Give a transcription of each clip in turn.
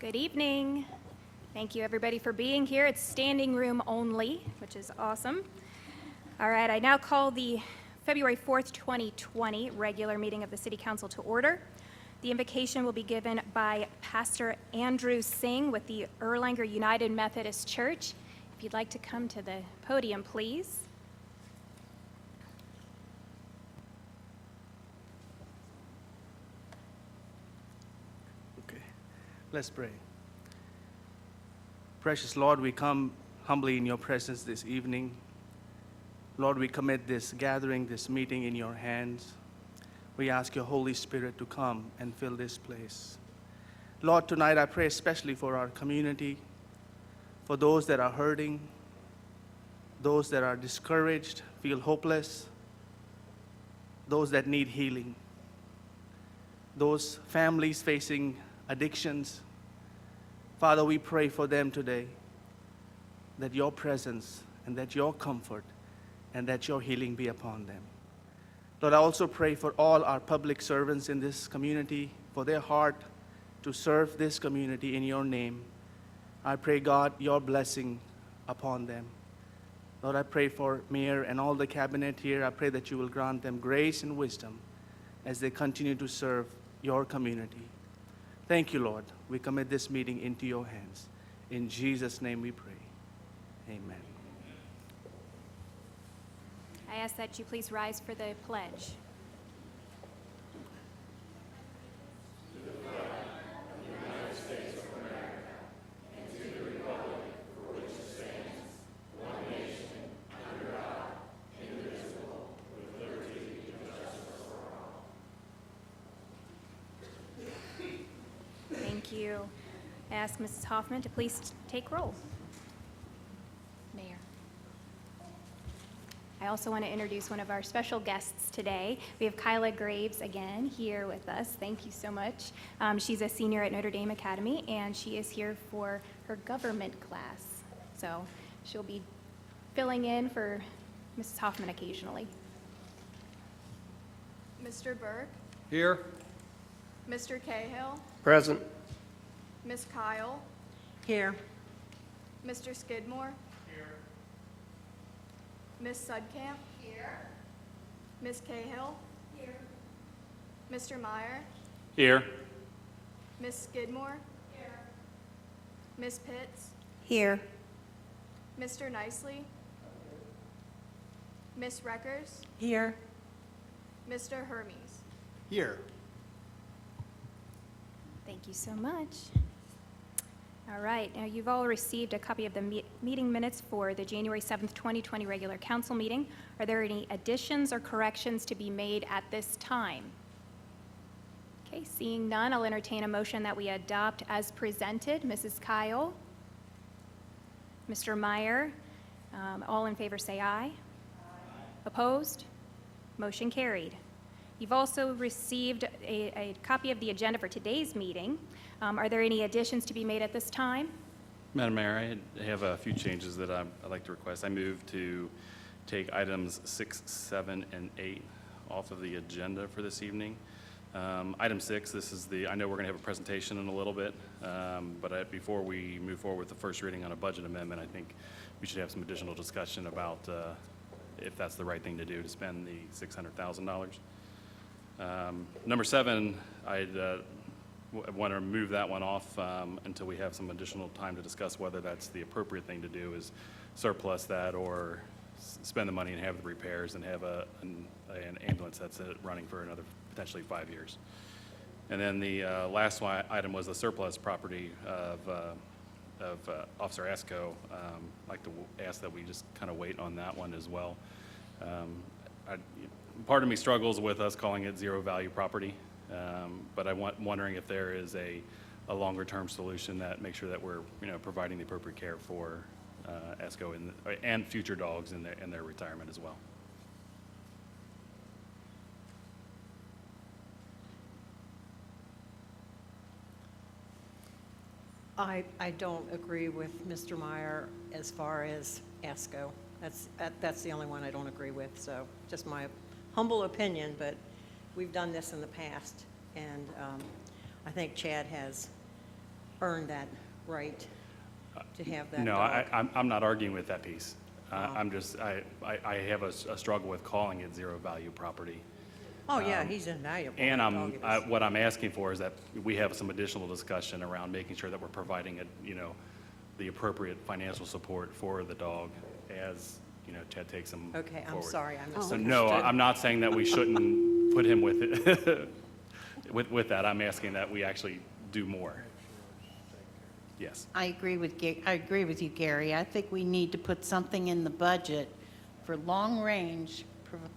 Good evening. Thank you, everybody, for being here. It's standing room only, which is awesome. All right, I now call the February 4th, 2020 regular meeting of the City Council to order. The invocation will be given by Pastor Andrew Singh with the Erlanger United Methodist Church. If you'd like to come to the podium, please. Okay, let's pray. Precious Lord, we come humbly in your presence this evening. Lord, we commit this gathering, this meeting in your hands. We ask your Holy Spirit to come and fill this place. Lord, tonight I pray especially for our community, for those that are hurting, those that are discouraged, feel hopeless, those that need healing, those families facing addictions. Father, we pray for them today, that your presence and that your comfort and that your healing be upon them. Lord, I also pray for all our public servants in this community, for their heart to serve this community in your name. I pray, God, your blessing upon them. Lord, I pray for Mayor and all the cabinet here. I pray that you will grant them grace and wisdom as they continue to serve your community. Thank you, Lord. We commit this meeting into your hands. In Jesus' name we pray. Amen. I ask that you please rise for the pledge. Thank you. I ask Mrs. Hoffman to please take roll. Mayor. I also want to introduce one of our special guests today. We have Kyla Graves again here with us. Thank you so much. She's a senior at Notre Dame Academy, and she is here for her government class. So she'll be filling in for Mrs. Hoffman occasionally. Mr. Burke, Here. Mr. Cahill, Present. Miss Kyle, Here. Mr. Skidmore. Here. Miss Sudkamp. Here. Miss Cahill. Here. Mr. Meyer, Here. Miss Skidmore. Here. Miss Pitts, Here. Mr. Nicely, Miss Reckers, Here. Mr. Hermes. Here. Thank you so much. All right, now you've all received a copy of the meeting minutes for the January 7th, 2020 regular council meeting. Are there any additions or corrections to be made at this time? Okay, seeing none, I'll entertain a motion that we adopt as presented. Mrs. Kyle? Mr. Meyer? All in favor say aye. Aye. Opposed? Motion carried. You've also received a copy of the agenda for today's meeting. Are there any additions to be made at this time? Madam Mayor, I have a few changes that I'd like to request. I move to take items 6, 7, and 8 off of the agenda for this evening. Item 6, I know we're going to have a presentation in a little bit, but before we move forward with the first reading on a budget amendment, I think we should have some additional discussion about if that's the right thing to do to spend the $600,000. Number 7, I'd want to move that one off until we have some additional time to discuss whether that's the appropriate thing to do, is surplus that or spend the money and have the repairs and have an ambulance that's running for another potentially 5 years. And then the last item was the surplus property of Officer Esco. I'd like to ask that we just kind of wait on that one as well. Part of me struggles with us calling it zero value property, but I'm wondering if there is a longer term solution that makes sure that we're providing the appropriate care for Esco and future dogs in their retirement as well. I don't agree with Mr. Meyer as far as Esco. That's the only one I don't agree with, so just my humble opinion, but we've done this in the past, and I think Chad has earned that right to have that No, dog. I'm not arguing with that piece. Oh. I'm just, I have a struggle with calling it zero value property. Oh, yeah, he's invaluable. And That dog is. what I'm asking for is that we have some additional discussion around making sure that we're providing, the appropriate financial support for the dog as, Ted takes him forward. Okay, I'm sorry, I So misunderstood. no, I'm not saying that we shouldn't put him with it, with that. I'm asking that we actually do more. Yes. I agree with you, Gary. I think we need to put something in the budget for long-range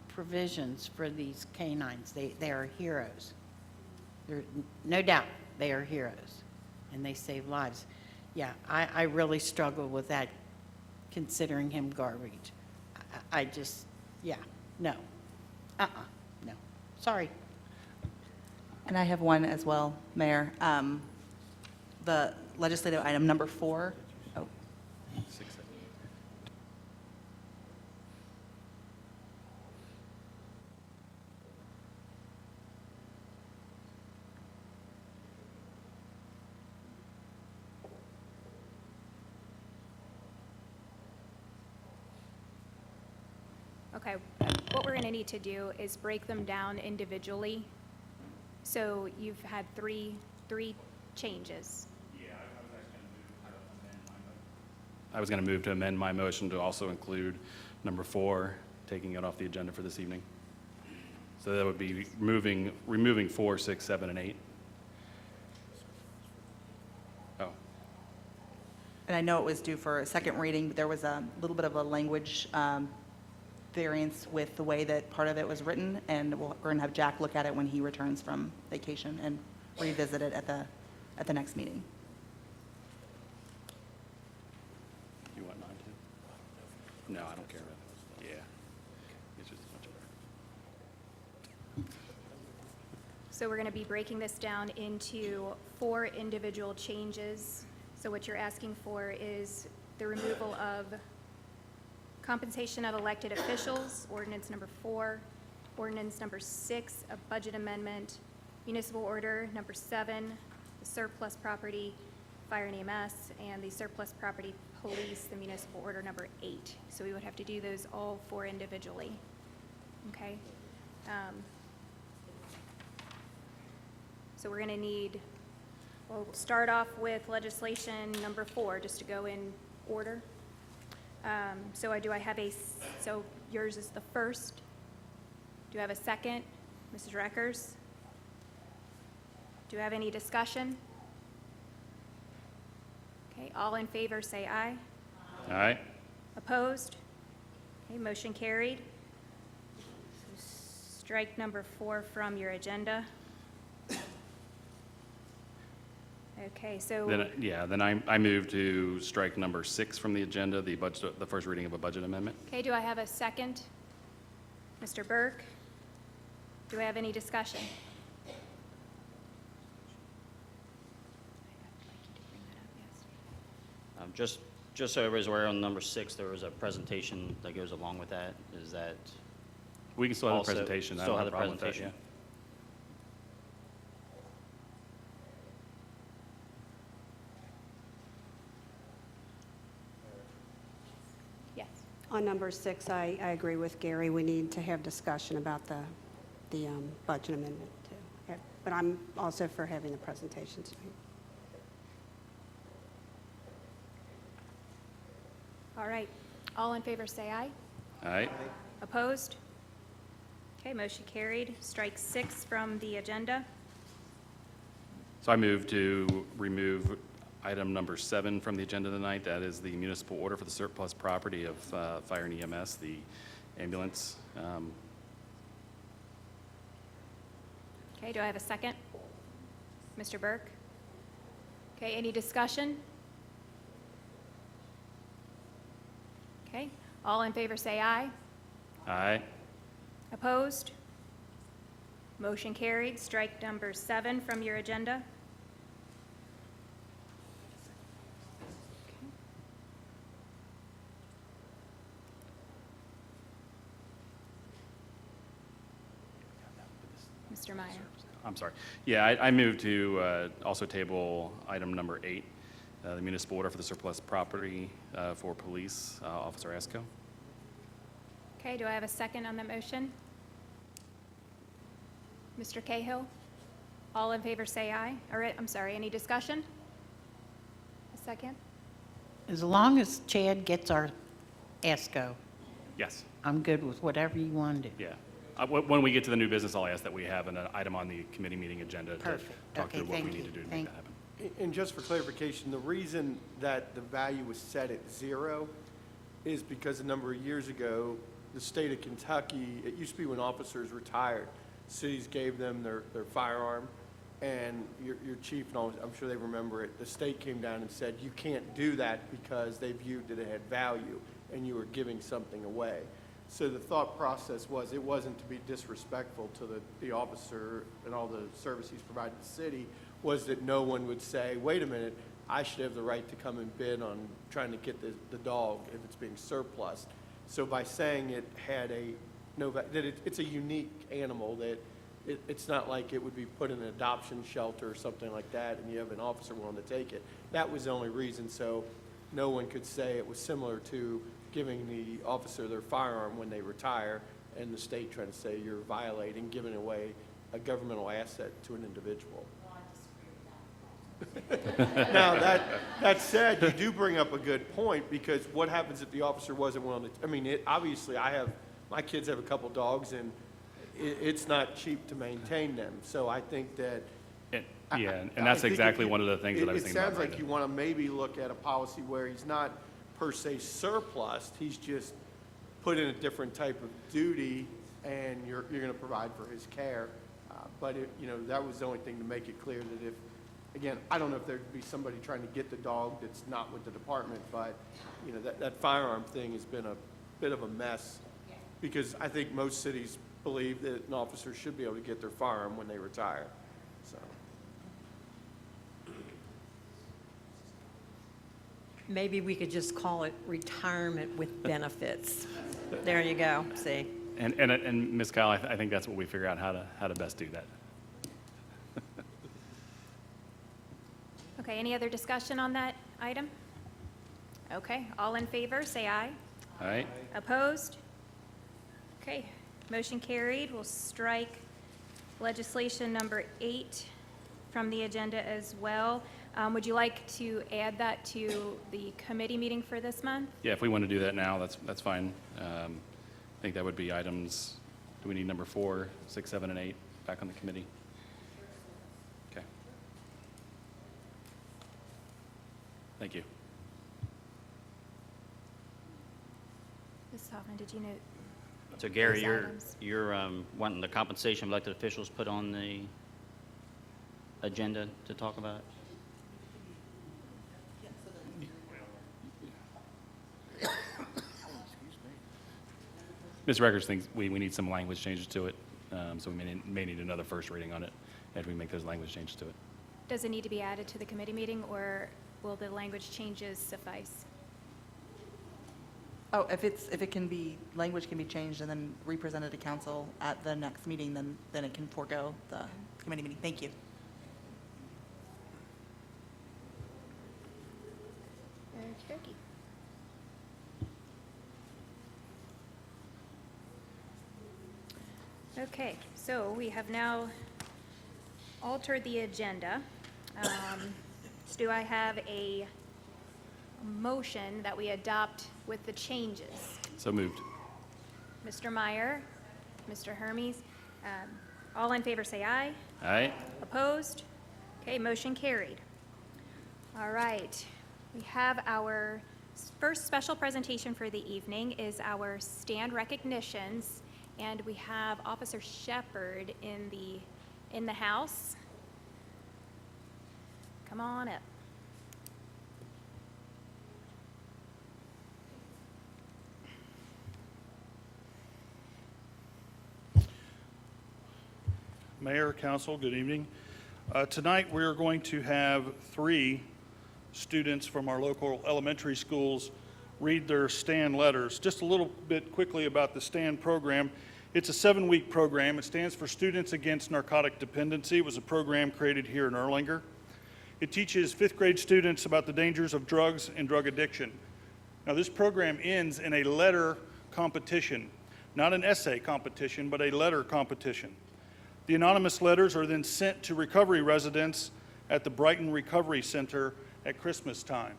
provisions for these canines. They are heroes. No doubt, they are heroes, and they save lives. Yeah, I really struggle with that, considering him garbage. I just, yeah, no. No. Sorry. And I have one as well, Mayor. The legislative item number 4. Oh, 6, 7. Okay, what we're going to need to do is break them down individually. So you've had three changes. I was going to move to amend my motion to also include number 4, taking it off the agenda for this evening. So that would be removing 4, 6, 7, and 8. Oh, and I know it was due for a second reading, but there was a little bit of a language variance with the way that part of it was written, and we're going to have Jack look at it when he returns from vacation and revisit it at the next meeting. you want 9 too? No, I don't care. Yeah. It's just a bunch of. So we're going to be breaking this down into 4 individual changes. So what you're asking for is the removal of compensation of elected officials, ordinance number 4, ordinance number 6, a budget amendment, municipal order number 7, the surplus property, fire and EMS, and the surplus property police, the municipal order number 8. So we would have to do those all 4 individually. Okay? So we're going to need, we'll start off with legislation number 4, just to go in order. So so yours is the first. Do you have a second? Mrs. Reckers? Do you have any discussion? Okay, all in favor, say aye. All right. Opposed? Okay, motion carried. Strike number 4 from your agenda. Okay, so, Then I move to strike number 6 from the agenda, the first reading of a budget amendment. okay, do I have a second? Mr. Burke? Do I have any discussion? Just so everybody's aware, on number 6, there was a presentation that goes along with that. Is that We can still have the also? presentation. I Still don't have have the a problem with that, presentation? Yes. On number 6, I agree with Gary. We need to have discussion about the budget amendment, too. Yeah, but I'm also for having the presentation tonight. All right, all in favor, say aye. All right. Opposed? Okay, motion carried. Strike 6 from the agenda. So I move to remove item number 7 from the agenda tonight. That is the municipal order for the surplus property of fire and EMS, the ambulance. Okay, do I have a second? Mr. Burke? Okay, any discussion? Okay, all in favor say aye. Aye. Opposed? Motion carried. Strike number 7 from your agenda. Mr. Meyer? I'm sorry. Yeah, I moved to also table item number 8, the municipal order for the surplus property for police, Officer Esco. Okay, do I have a second on that motion? Mr. Cahill? All in favor say aye. All right, I'm sorry, any discussion? A second? As long as Chad gets our ESCO, Yes, I'm good with whatever you want to do. yeah. When we get to the new business, I'll ask that we have an item on the committee meeting agenda to Perfect. talk Okay, through what we thank need you. to do to Thank- make that happen. And just for clarification, the reason that the value was set at 0 is because a number of years ago, the state of Kentucky, it used to be when officers retired, cities gave them their firearm, and your chief, and all, I'm sure they remember it, the state came down and said, you can't do that because they viewed that it had value, and you were giving something away. So the thought process was, it wasn't to be disrespectful to the officer and all the service he's provided to the city, was that no one would say, wait a minute, I should have the right to come and bid on trying to get the dog if it's being surplus. So by saying it had it's a unique animal, that it's not like it would be put in an adoption shelter or something like that, and you have an officer willing to take it. That was the only reason, so no one could say it was similar to giving the officer their firearm when they retire, and the state trying to say you're violating, giving away a governmental asset to an individual. Now, that said, you do bring up a good point, because what happens if the officer wasn't willing to, I mean, obviously, my kids have a couple dogs, and it's not cheap to maintain them, so I think that. Yeah, and that's exactly one of the things that I was thinking about. It sounds like you want to maybe look at a policy where he's not per se surplus, he's just put in a different type of duty, and you're going to provide for his care. But that was the only thing to make it clear that if, again, I don't know if there'd be somebody trying to get the dog that's not with the department, but that firearm thing has been a bit of a mess, because I think most cities believe that an officer should be able to get their firearm when they retire. So. Maybe we could just call it retirement with benefits. There you go, see? And Ms. Kyle, I think that's what we figure out how to best do that. Okay, any other discussion on that item? Okay, all in favor, say aye. All right? Opposed? Okay, motion carried. We'll strike legislation number 8 from the agenda as well. Would you like to add that to the committee meeting for this month? Yeah, if we want to do that now, that's fine. I think that would be items, do we need number 4, 6, 7, and 8 back on the committee? Okay. Thank you. Ms. Hoffman, did you note? So Gary, Those items. you're wanting the compensation of elected officials put on the agenda to talk about? Ms. Records thinks we need some language changes to it, so we may need another first reading on it after we make those language changes to it. Does it need to be added to the committee meeting, or will the language changes suffice? Oh, if it can be, language can be changed and then represented to council at the next meeting, then it can forego the committee meeting. Thank you. Okey-dokey. Okay, so we have now altered the agenda. So do I have a motion that we adopt with the changes? So moved. Mr. Meyer, Mr. Hermes, all in favor say aye. All right? Opposed? Okay, motion carried. All right, we have our first special presentation for the evening is our stand recognitions, and we have Officer Shepherd in the house. Come on up. Mayor, Council, good evening. Tonight, we are going to have 3 students from our local elementary schools read their STAND letters. Just a little bit quickly about the STAND program. It's a 7-week program. It stands for Students Against Narcotic Dependency. It was a program created here in Erlanger. It teaches 5th grade students about the dangers of drugs and drug addiction. Now, this program ends in a letter competition, not an essay competition, but a letter competition. The anonymous letters are then sent to recovery residents at the Brighton Recovery Center at Christmas time.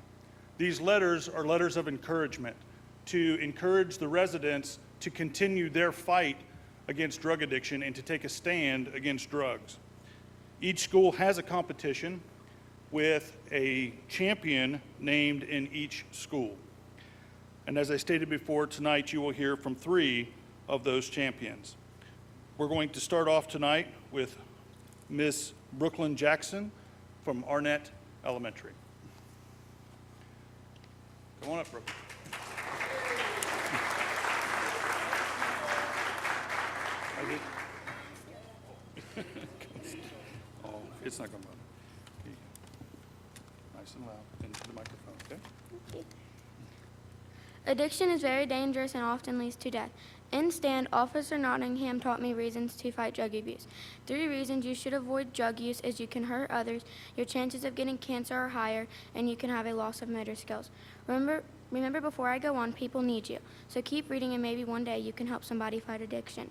These letters are letters of encouragement to encourage the residents to continue their fight against drug addiction and to take a stand against drugs. Each school has a competition with a champion named in each school. And as I stated before, tonight you will hear from 3 of those champions. We're going to start off tonight with Miss Brooklyn Jackson from Arnett Elementary. Come on up, Brooklyn. Oh, it's not going to run. Here you go. Nice and loud into the microphone, okay? Addiction is very dangerous and often leads to death. In stand, Officer Nottingham taught me reasons to fight drug abuse. 3 reasons you should avoid drug use is you can hurt others, your chances of getting cancer are higher, and you can have a loss of motor skills. Remember before I go on, people need you. So keep reading and maybe one day you can help somebody fight addiction.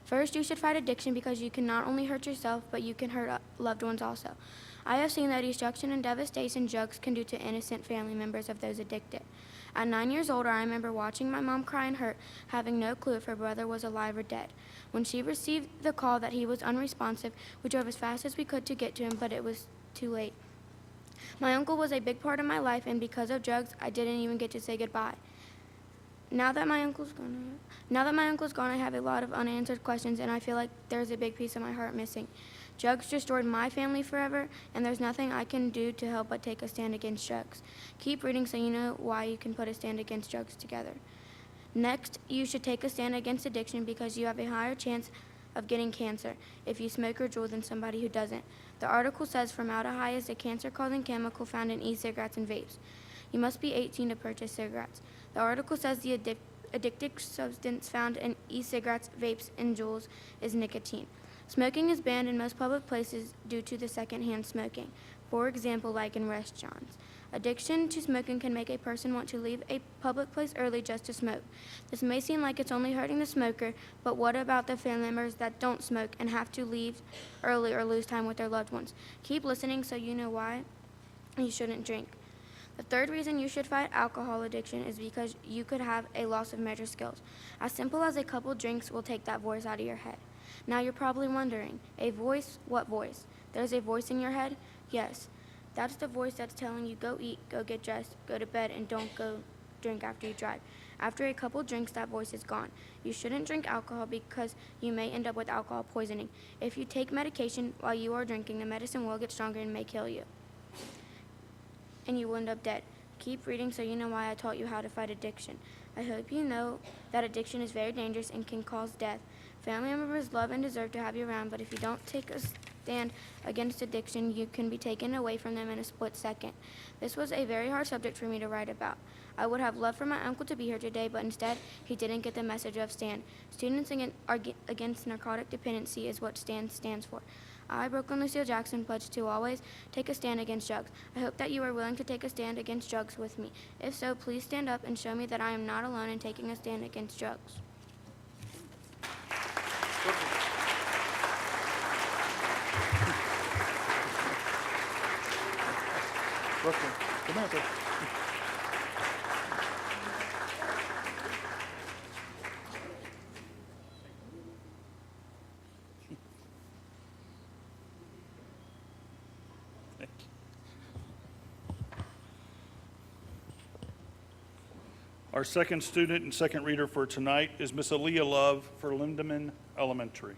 First, you should fight addiction because you can not only hurt yourself, but you can hurt loved ones also. I have seen the destruction and devastation drugs can do to innocent family members of those addicted. At 9 years old, I remember watching my mom cry and hurt, having no clue if her brother was alive or dead. When she received the call that he was unresponsive, we drove as fast as we could to get to him, but it was too late. My uncle was a big part of my life, and because of drugs, I didn't even get to say goodbye. Now that my uncle's gone, I have a lot of unanswered questions, and I feel like there's a big piece of my heart missing. Drugs destroyed my family forever, and there's nothing I can do to help but take a stand against drugs. Keep reading so you know why you can put a stand against drugs together. Next, you should take a stand against addiction because you have a higher chance of getting cancer if you smoke or juul than somebody who doesn't. The article says formaldehyde is a cancer-causing chemical found in e-cigarettes and vapes. You must be 18 to purchase cigarettes. The article says the addictive substance found in e-cigarettes, vapes, and juuls is nicotine. Smoking is banned in most public places due to the secondhand smoking, for example, like in restaurants. Addiction to smoking can make a person want to leave a public place early just to smoke. This may seem like it's only hurting the smoker, but what about the family members that don't smoke and have to leave early or lose time with their loved ones? Keep listening so you know why you shouldn't drink. The 3rd reason you should fight alcohol addiction is because you could have a loss of motor skills. As simple as a couple drinks will take that voice out of your head. Now you're probably wondering, a voice? What voice? There's a voice in your head? Yes. That's the voice that's telling you go eat, go get dressed, go to bed, and don't go drink after you drive. After a couple drinks, that voice is gone. You shouldn't drink alcohol because you may end up with alcohol poisoning. If you take medication while you are drinking, the medicine will get stronger and may kill you. And you will end up dead. Keep reading so you know why I taught you how to fight addiction. I hope you know that addiction is very dangerous and can cause death. Family members love and deserve to have you around, but if you don't take a stand against addiction, you can be taken away from them in a split second. This was a very hard subject for me to write about. I would have loved for my uncle to be here today, but instead, he didn't get the message of STAND. Students Against Narcotic Dependency is what STAND stands for. I, Brooklyn Lucille Jackson, pledge to always take a stand against drugs. I hope that you are willing to take a stand against drugs with me. If so, please stand up and show me that I am not alone in taking a stand against drugs. Brooklyn, come here, Brooklyn. Thank you. Our second student and second reader for tonight is Miss Aaliyah Love for Lindeman Elementary.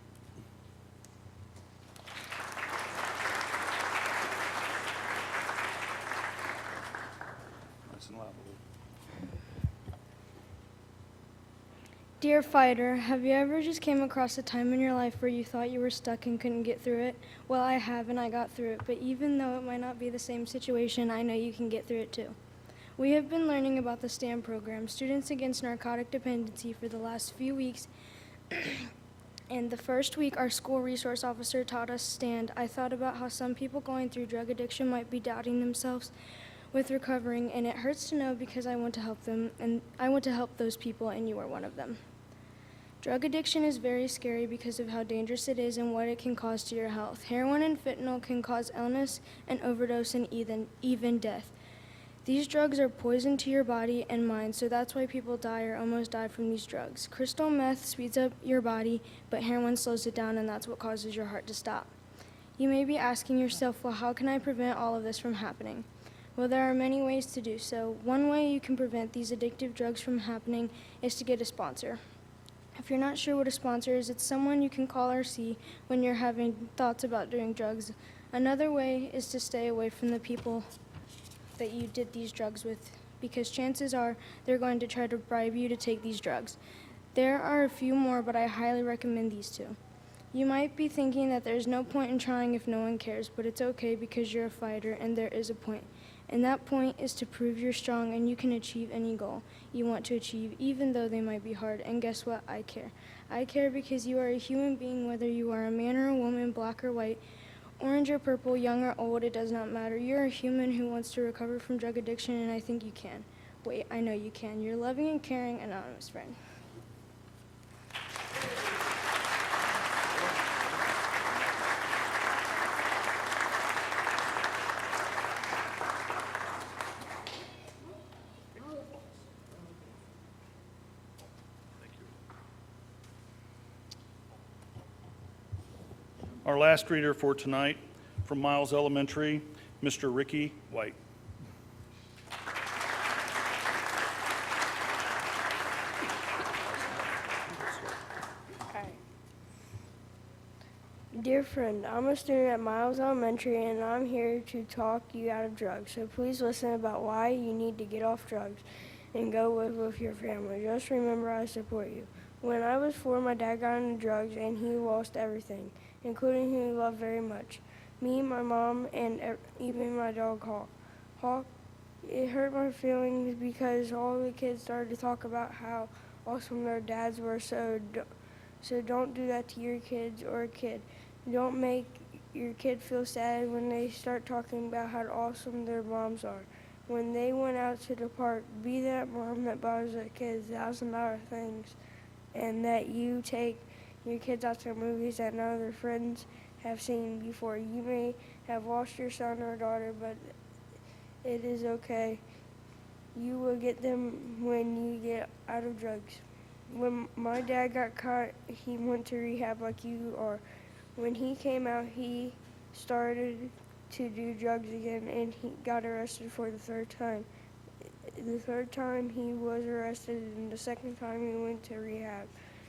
Nice and loud, Aaliyah. Dear fighter, have you ever just came across a time in your life where you thought you were stuck and couldn't get through it? Well, I have, and I got through it, but even though it might not be the same situation, I know you can get through it too. We have been learning about the STAND program, Students Against Narcotic Dependency, for the last few weeks, And the first week our school resource officer taught us stand, I thought about how some people going through drug addiction might be doubting themselves with recovering, and it hurts to know because I want to help them, and I want to help those people, and you are one of them. Drug addiction is very scary because of how dangerous it is and what it can cause to your health. Heroin and fentanyl can cause illness and overdose and even death. These drugs are poison to your body and mind, so that's why people die or almost die from these drugs. Crystal meth speeds up your body, but heroin slows it down, and that's what causes your heart to stop. You may be asking yourself, well, how can I prevent all of this from happening? Well, there are many ways to do so. One way you can prevent these addictive drugs from happening is to get a sponsor. If you're not sure what a sponsor is, it's someone you can call or see when you're having thoughts about doing drugs. Another way is to stay away from the people that you did these drugs with, because chances are they're going to try to bribe you to take these drugs. There are a few more, but I highly recommend these two. You might be thinking that there's no point in trying if no one cares, but it's okay because you're a fighter and there is a point. And that point is to prove you're strong and you can achieve any goal you want to achieve, even though they might be hard. And guess what? I care. I care because you are a human being, whether you are a man or a woman, black or white, orange or purple, young or old, it does not matter. You're a human who wants to recover from drug addiction, and I think you can. Wait, I know you can. You're loving and caring, anonymous friend. Our last reader for tonight, from Miles Elementary, Mr. Ricky White. Dear friend, I'm a student at Miles Elementary, and I'm here to talk you out of drugs. So please listen about why you need to get off drugs and go live with your family. Just remember I support you. When I was 4, my dad got into drugs, and he lost everything, including who he loved very much. Me, my mom, and even my dog, Hawk. Hawk, it hurt my feelings because all the kids started to talk about how awesome their dads were, so don't do that to your kids or a kid. Don't make your kid feel sad when they start talking about how awesome their moms are. When they went out to the park, be that mom that buys their kids $1,000 things, and that you take your kids out to movies that none of their friends have seen before. You may have lost your son or daughter, but it is okay. You will get them when you get out of drugs. When my dad got caught, he went to rehab like you are. When he came out, he started to do drugs again, and he got arrested for the 3rd time. The 3rd time he was arrested, and the 2nd time he went to rehab.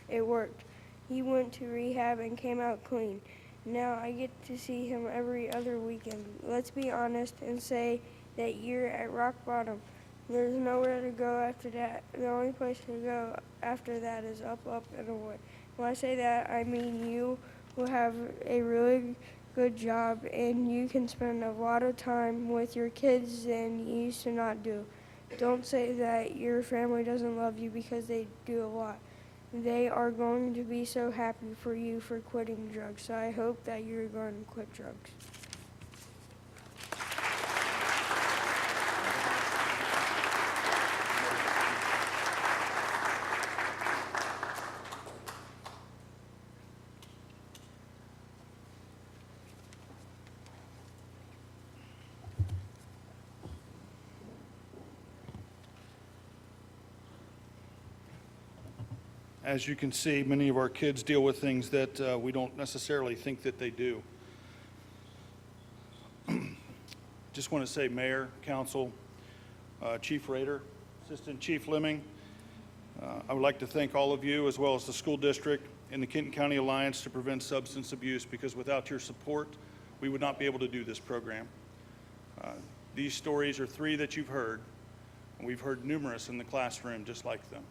It worked. He went to rehab and came out clean. Now I get to see him every other weekend. Let's be honest and say that you're at rock bottom. There's nowhere to go after that. The only place to go after that is up, up, and away. When I say that, I mean you will have a really good job, and you can spend a lot of time with your kids than you used to not do. Don't say that your family doesn't love you, because they do a lot. They are going to be so happy for you for quitting drugs, so I hope that you're going to quit drugs. As you can see, many of our kids deal with things that we don't necessarily think that they do. Just want to say, Mayor, Council, Chief Rader, Assistant Chief Lemming, I would like to thank all of you, as well as the school district and the Kenton County Alliance to Prevent Substance Abuse, because without your support, we would not be able to do this program. These stories are 3 that you've heard, and we've heard numerous in the classroom just like them.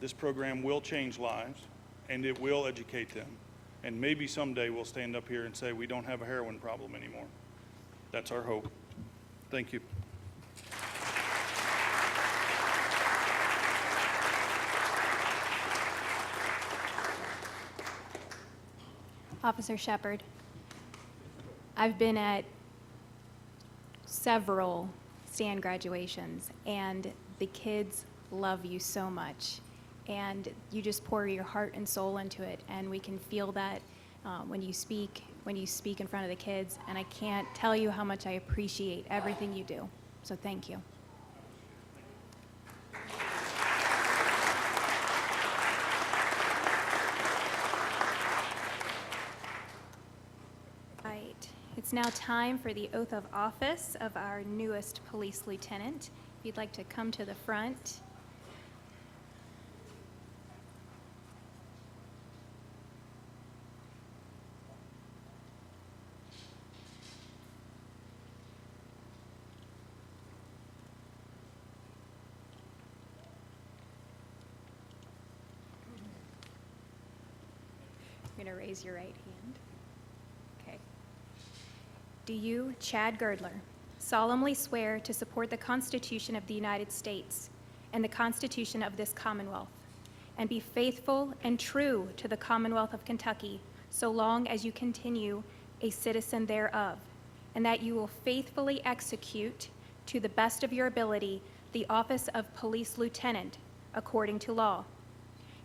This program will change lives, and it will educate them. And maybe someday we'll stand up here and say we don't have a heroin problem anymore. That's our hope. Thank you. Officer Shepard, I've been at several stand graduations, and the kids love you so much. And you just pour your heart and soul into it, and we can feel that when you speak in front of the kids. And I can't tell you how much I appreciate everything you do. So thank you. Right. It's now time for the oath of office of our newest police lieutenant. If you'd like to come to the front. You're going to raise your right hand. Okay. Do you, Chad Girdler, solemnly swear to support the Constitution of the United States and the Constitution of this Commonwealth, and be faithful and true to the Commonwealth of Kentucky so long as you continue a citizen thereof, and that you will faithfully execute, to the best of your ability, the office of Police Lieutenant according to law?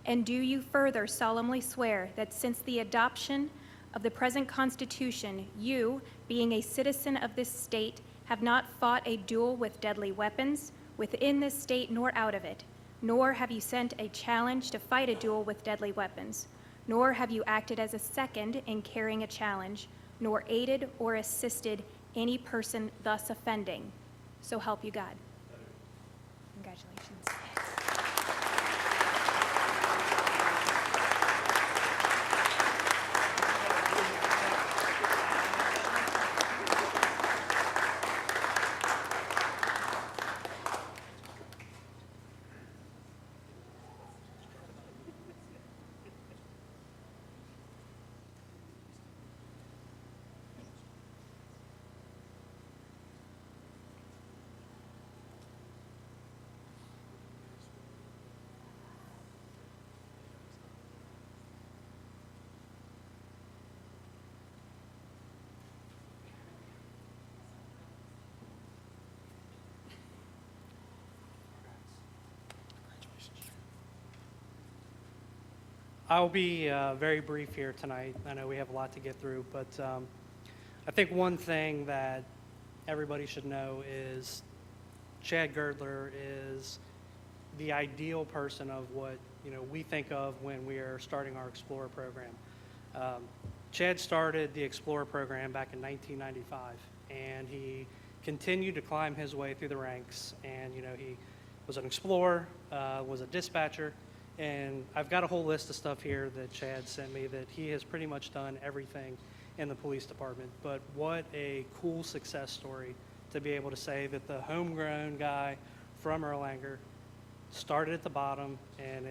And do you further solemnly swear that since the adoption of the present Constitution, you, being a citizen of this state, have not fought a duel with deadly weapons within this state nor out of it, nor have you sent a challenge to fight a duel with deadly weapons, nor have you acted as a second in carrying a challenge, nor aided or assisted any person thus offending? So help you God. Congratulations. I'll be very brief here tonight. I know we have a lot to get through, but I think one thing that everybody should know is Chad Girdler is the ideal person of what we think of when we are starting our Explorer program. Chad started the Explorer program back in 1995, and he continued to climb his way through the ranks. And he was an Explorer, was a dispatcher. And I've got a whole list of stuff here that Chad sent me that he has pretty much done everything in the police department. But what a cool success story to be able to say that the homegrown guy from Erlanger started at the bottom and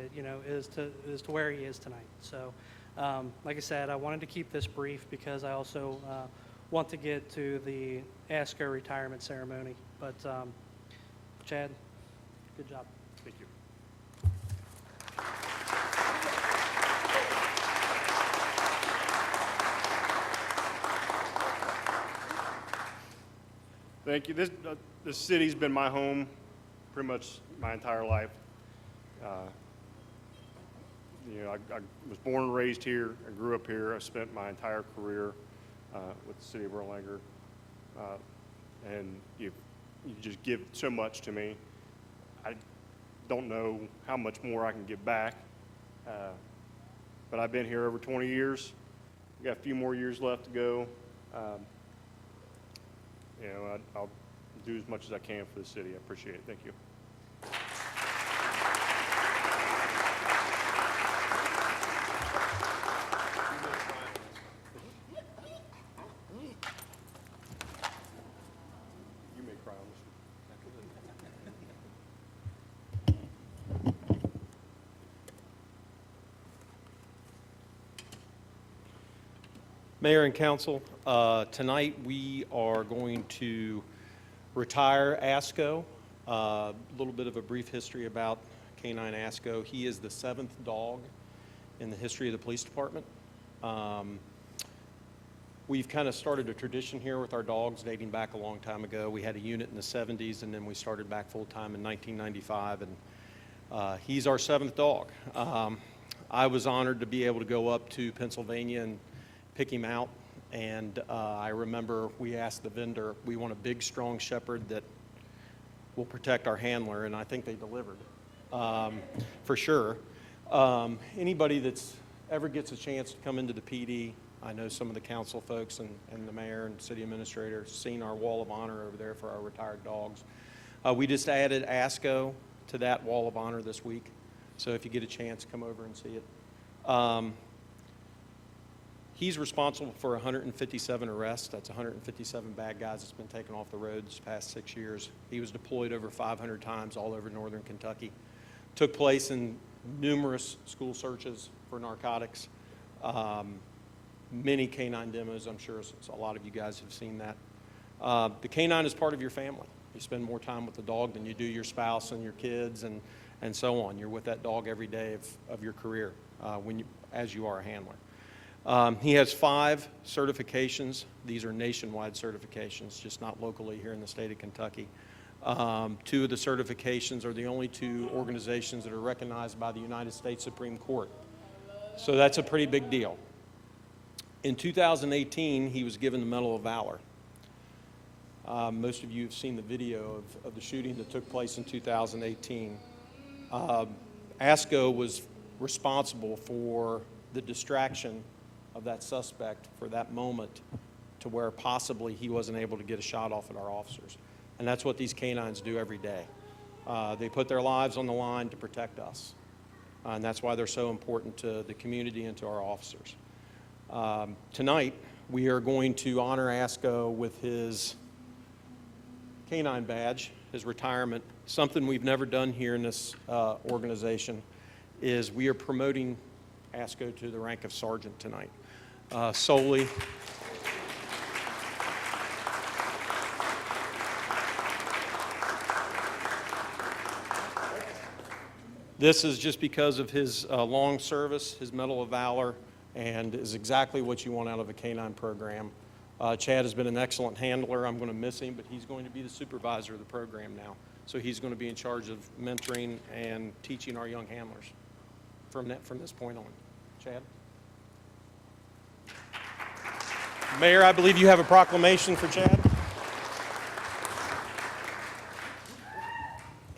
is to where he is tonight. So like I said, I wanted to keep this brief because I also want to get to the ASCO retirement ceremony. But Chad, good job. Thank you. Thank you. This city's been my home pretty much my entire life. I was born and raised here. I grew up here. I spent my entire career with the city of Erlanger. And you just give so much to me. I don't know how much more I can give back. But I've been here over 20 years. I've got a few more years left to go. I'll do as much as I can for the city. I appreciate it. Thank you. You may cry on this one. Mayor and council, tonight we are going to retire ASCO. A little bit of a brief history about Canine ASCO. He is the 7th dog in the history of the police department. We've kind of started a tradition here with our dogs dating back a long time ago. We had a unit in the 70s, and then we started back full-time in 1995, and he's our 7th dog. I was honored to be able to go up to Pennsylvania and pick him out, and I remember we asked the vendor, we want a big, strong shepherd that will protect our handler, and I think they delivered, for sure. Anybody that's ever gets a chance to come into the PD, I know some of the council folks and the mayor and city administrator have seen our wall of honor over there for our retired dogs. We just added ASCO to that wall of honor this week, so if you get a chance, come over and see it. He's responsible for 157 arrests. That's 157 bad guys that's been taken off the road this past 6 years. He was deployed over 500 times all over northern Kentucky. Took place in numerous school searches for narcotics. Many canine demos, I'm sure a lot of you guys have seen that. The canine is part of your family. You spend more time with the dog than you do your spouse and your kids and so on. You're with that dog every day of your career as you are a handler. He has 5 certifications. These are nationwide certifications, just not locally here in the state of Kentucky. 2 of the certifications are the only 2 organizations that are recognized by the United States Supreme Court. So that's a pretty big deal. In 2018, he was given the Medal of Valor. Most of you have seen the video of the shooting that took place in 2018. ASCO was responsible for the distraction of that suspect for that moment to where possibly he wasn't able to get a shot off at our officers. And that's what these canines do every day. They put their lives on the line to protect us. And that's why they're so important to the community and to our officers. Tonight, we are going to honor ASCO with his canine badge, his retirement. Something we've never done here in this organization is we are promoting ASCO to the rank of sergeant tonight, solely. This is just because of his long service, his Medal of Valor, and is exactly what you want out of a canine program. Chad has been an excellent handler. I'm going to miss him, but he's going to be the supervisor of the program now. So he's going to be in charge of mentoring and teaching our young handlers from this point on. Chad? Mayor, I believe you have a proclamation for Chad.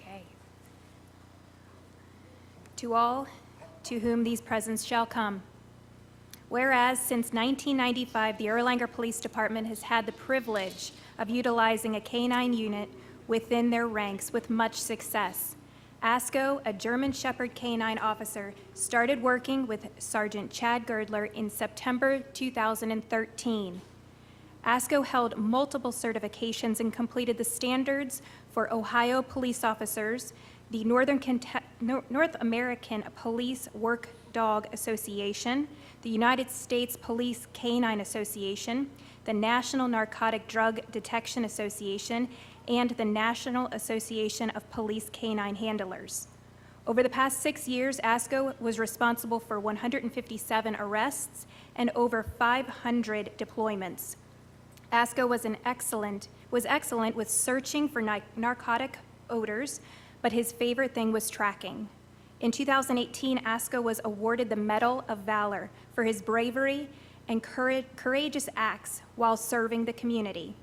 Okay. To all to whom these presents shall come. Whereas since 1995, the Erlanger Police Department has had the privilege of utilizing a canine unit within their ranks with much success. ASCO, a German Shepherd canine officer, started working with Sergeant Chad Girdler in September 2013. ASCO held multiple certifications and completed the standards for Ohio police officers, the North American Police Work Dog Association, the United States Police Canine Association, the National Narcotic Drug Detection Association, and the National Association of Police Canine Handlers. Over the past 6 years, ASCO was responsible for 157 arrests and over 500 deployments. ASCO was excellent with searching for narcotic odors, but his favorite thing was tracking. In 2018, ASCO was awarded the Medal of Valor for his bravery and courageous acts while serving the community.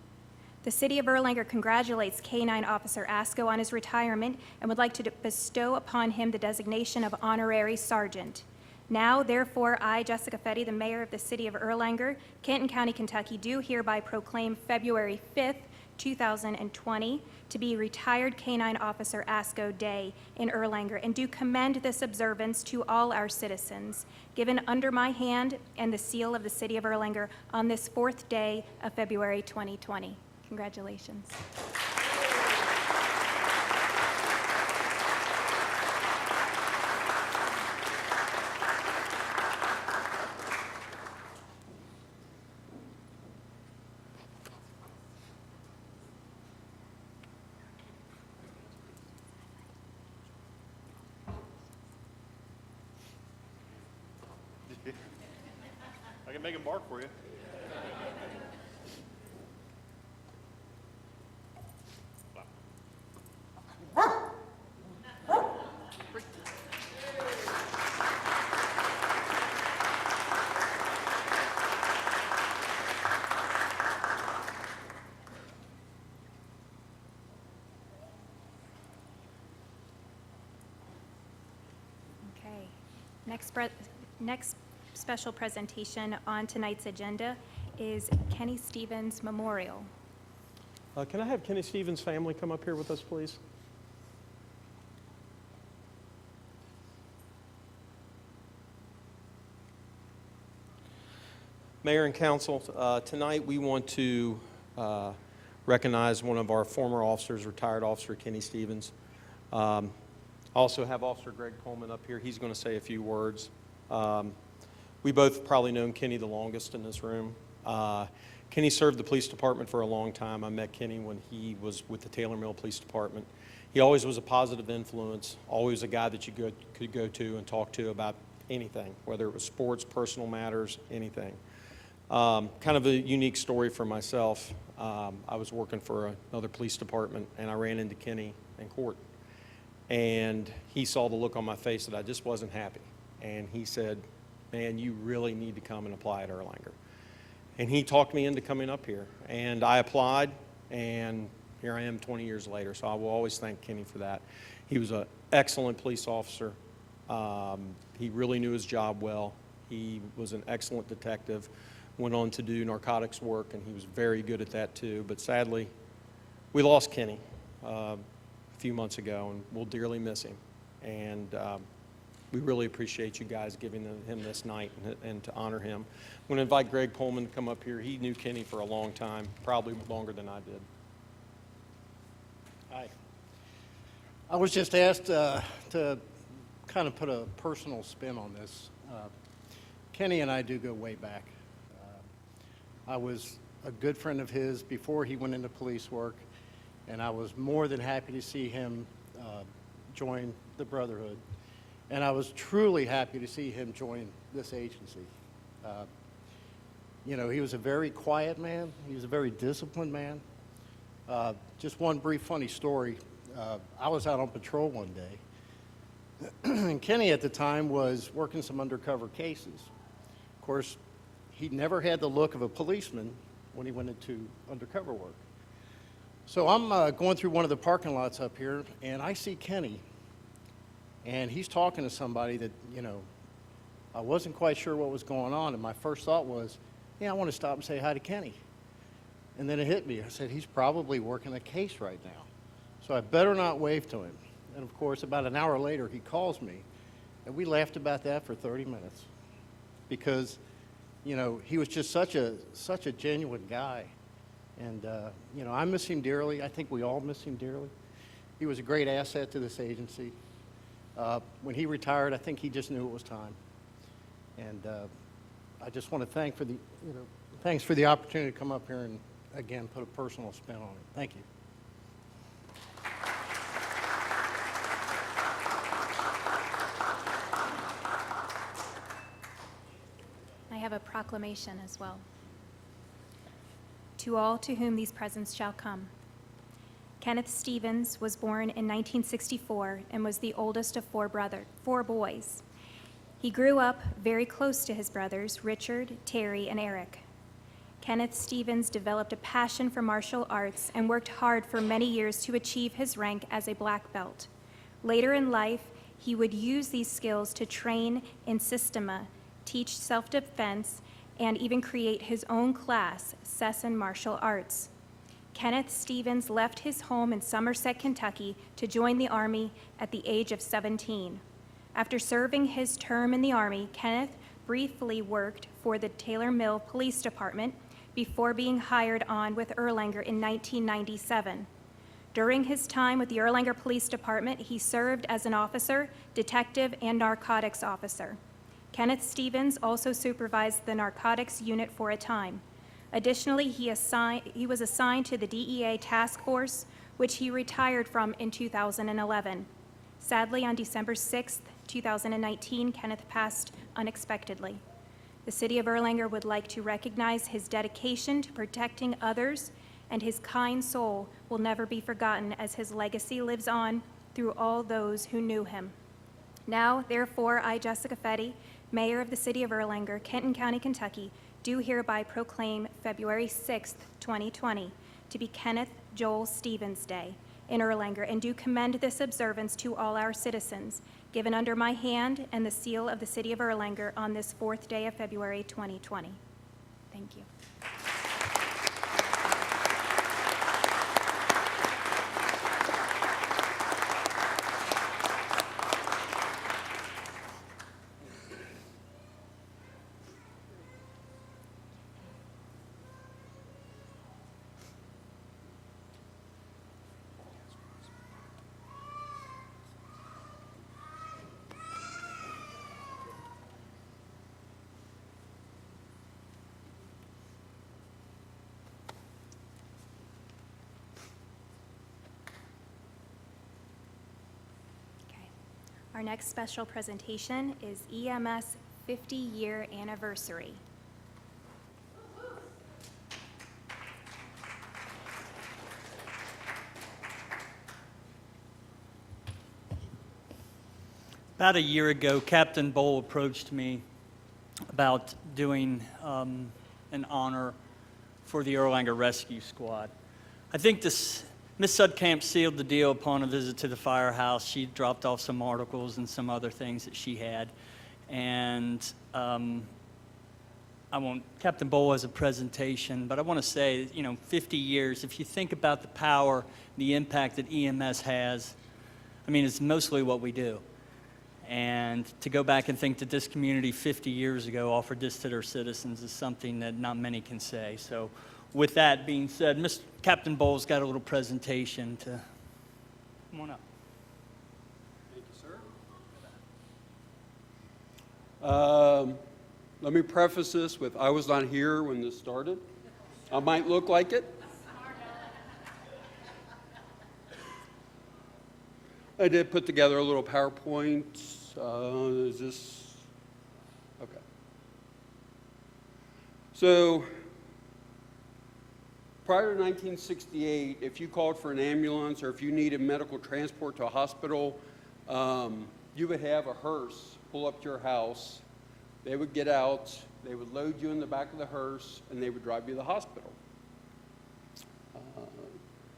The City of Erlanger congratulates Canine Officer ASCO on his retirement and would like to bestow upon him the designation of Honorary Sergeant. Now, therefore, I, Jessica Fetty, the Mayor of the City of Erlanger, Canton County, Kentucky, do hereby proclaim February 5th, 2020 to be Retired Canine Officer ASCO Day in Erlanger, and do commend this observance to all our citizens, given under my hand and the seal of the City of Erlanger on this 4th day of February 2020. Congratulations. I can make him bark for you. Next special presentation on tonight's agenda is Kenny Stevens Memorial. Can I have Kenny Stevens' family come up here with us, please? Mayor and council, tonight we want to recognize one of our former officers, retired Officer Kenny Stevens. Also have Officer Greg Coleman up here. He's going to say a few words. We both probably known Kenny the longest in this room. Kenny served the police department for a long time. I met Kenny when he was with the Taylor Mill Police Department. He always was a positive influence, always a guy that you could go to and talk to about anything, whether it was sports, personal matters, anything. Kind of a unique story for myself. I was working for another police department, and I ran into Kenny in court. And he saw the look on my face that I just wasn't happy. And he said, man, you really need to come and apply at Erlanger. And he talked me into coming up here. And I applied, and here I am 20 years later. So I will always thank Kenny for that. He was an excellent police officer. He really knew his job well. He was an excellent detective. Went on to do narcotics work, and he was very good at that too. But sadly, we lost Kenny a few months ago, and we'll dearly miss him. And we really appreciate you guys giving him this night and to honor him. I'm going to invite Greg Pullman to come up here. He knew Kenny for a long time, probably longer than I did. Hi. I was just asked to kind of put a personal spin on this. Kenny and I do go way back. I was a good friend of his before he went into police work, and I was more than happy to see him join the Brotherhood. And I was truly happy to see him join this agency. You know, he was a very quiet man. He was a very disciplined man. Just one brief funny story. I was out on patrol one day, and Kenny at the time was working some undercover cases. Of course, he never had the look of a policeman when he went into undercover work. So I'm going through one of the parking lots up here, and I see Kenny, and he's talking to somebody that, you know, I wasn't quite sure what was going on, and my first thought was, yeah, I want to stop and say hi to Kenny. And then it hit me. I said, he's probably working a case right now, so I better not wave to him. And of course, about an hour later, he calls me, and we laughed about that for 30 minutes because, you know, he was just such a genuine guy. And, you know, I miss him dearly. I think we all miss him dearly. He was a great asset to this agency. When he retired, I think he just knew it was time. And I just want to thanks for the opportunity to come up here and, again, put a personal spin on it. Thank you. I have a proclamation as well. To all to whom these presents shall come. Kenneth Stevens was born in 1964 and was the oldest of four boys. He grew up very close to his brothers, Richard, Terry, and Eric. Kenneth Stevens developed a passion for martial arts and worked hard for many years to achieve his rank as a black belt. Later in life, he would use these skills to train in Systema, teach self-defense, and even create his own class, Sesson Martial Arts. Kenneth Stevens left his home in Somerset, Kentucky to join the Army at the age of 17. After serving his term in the Army, Kenneth briefly worked for the Taylor Mill Police Department before being hired on with Erlanger in 1997. During his time with the Erlanger Police Department, he served as an officer, detective, and narcotics officer. Kenneth Stevens also supervised the narcotics unit for a time. Additionally, he was assigned to the DEA task force, which he retired from in 2011. Sadly, on December 6, 2019, Kenneth passed unexpectedly. The City of Erlanger would like to recognize his dedication to protecting others, and his kind soul will never be forgotten as his legacy lives on through all those who knew him. Now, therefore, I, Jessica Fetty, Mayor of the City of Erlanger, Kenton County, Kentucky, do hereby proclaim February 6, 2020 to be Kenneth Joel Stevens Day in Erlanger, and do commend this observance to all our citizens. given under my hand and the seal of the City of Erlanger on this 4th day of February 2020. Thank you. Our next special presentation is EMS 50-year anniversary. About a year ago, Captain Bowl approached me about doing an honor for the Erlanger Rescue Squad. I think Miss Sudkamp sealed the deal upon a visit to the firehouse. She dropped off some articles and some other things that she had. And Captain Bowl has a presentation, but I want to say, 50 years, if you think about the power, the impact that EMS has, it's mostly what we do. And to go back and think that this community 50 years ago offered this to their citizens is something that not many can say. So with that being said, Captain Bowles got a little presentation to come on up. Thank you, sir. Let me preface this with, I was not here when this started. I might look like it. I did put together a little PowerPoint. Is this? Okay. So, prior to 1968, if you called for an ambulance or if you needed medical transport to a hospital, you would have a hearse pull up to your house. They would get out, they would load you in the back of the hearse, and they would drive you to the hospital.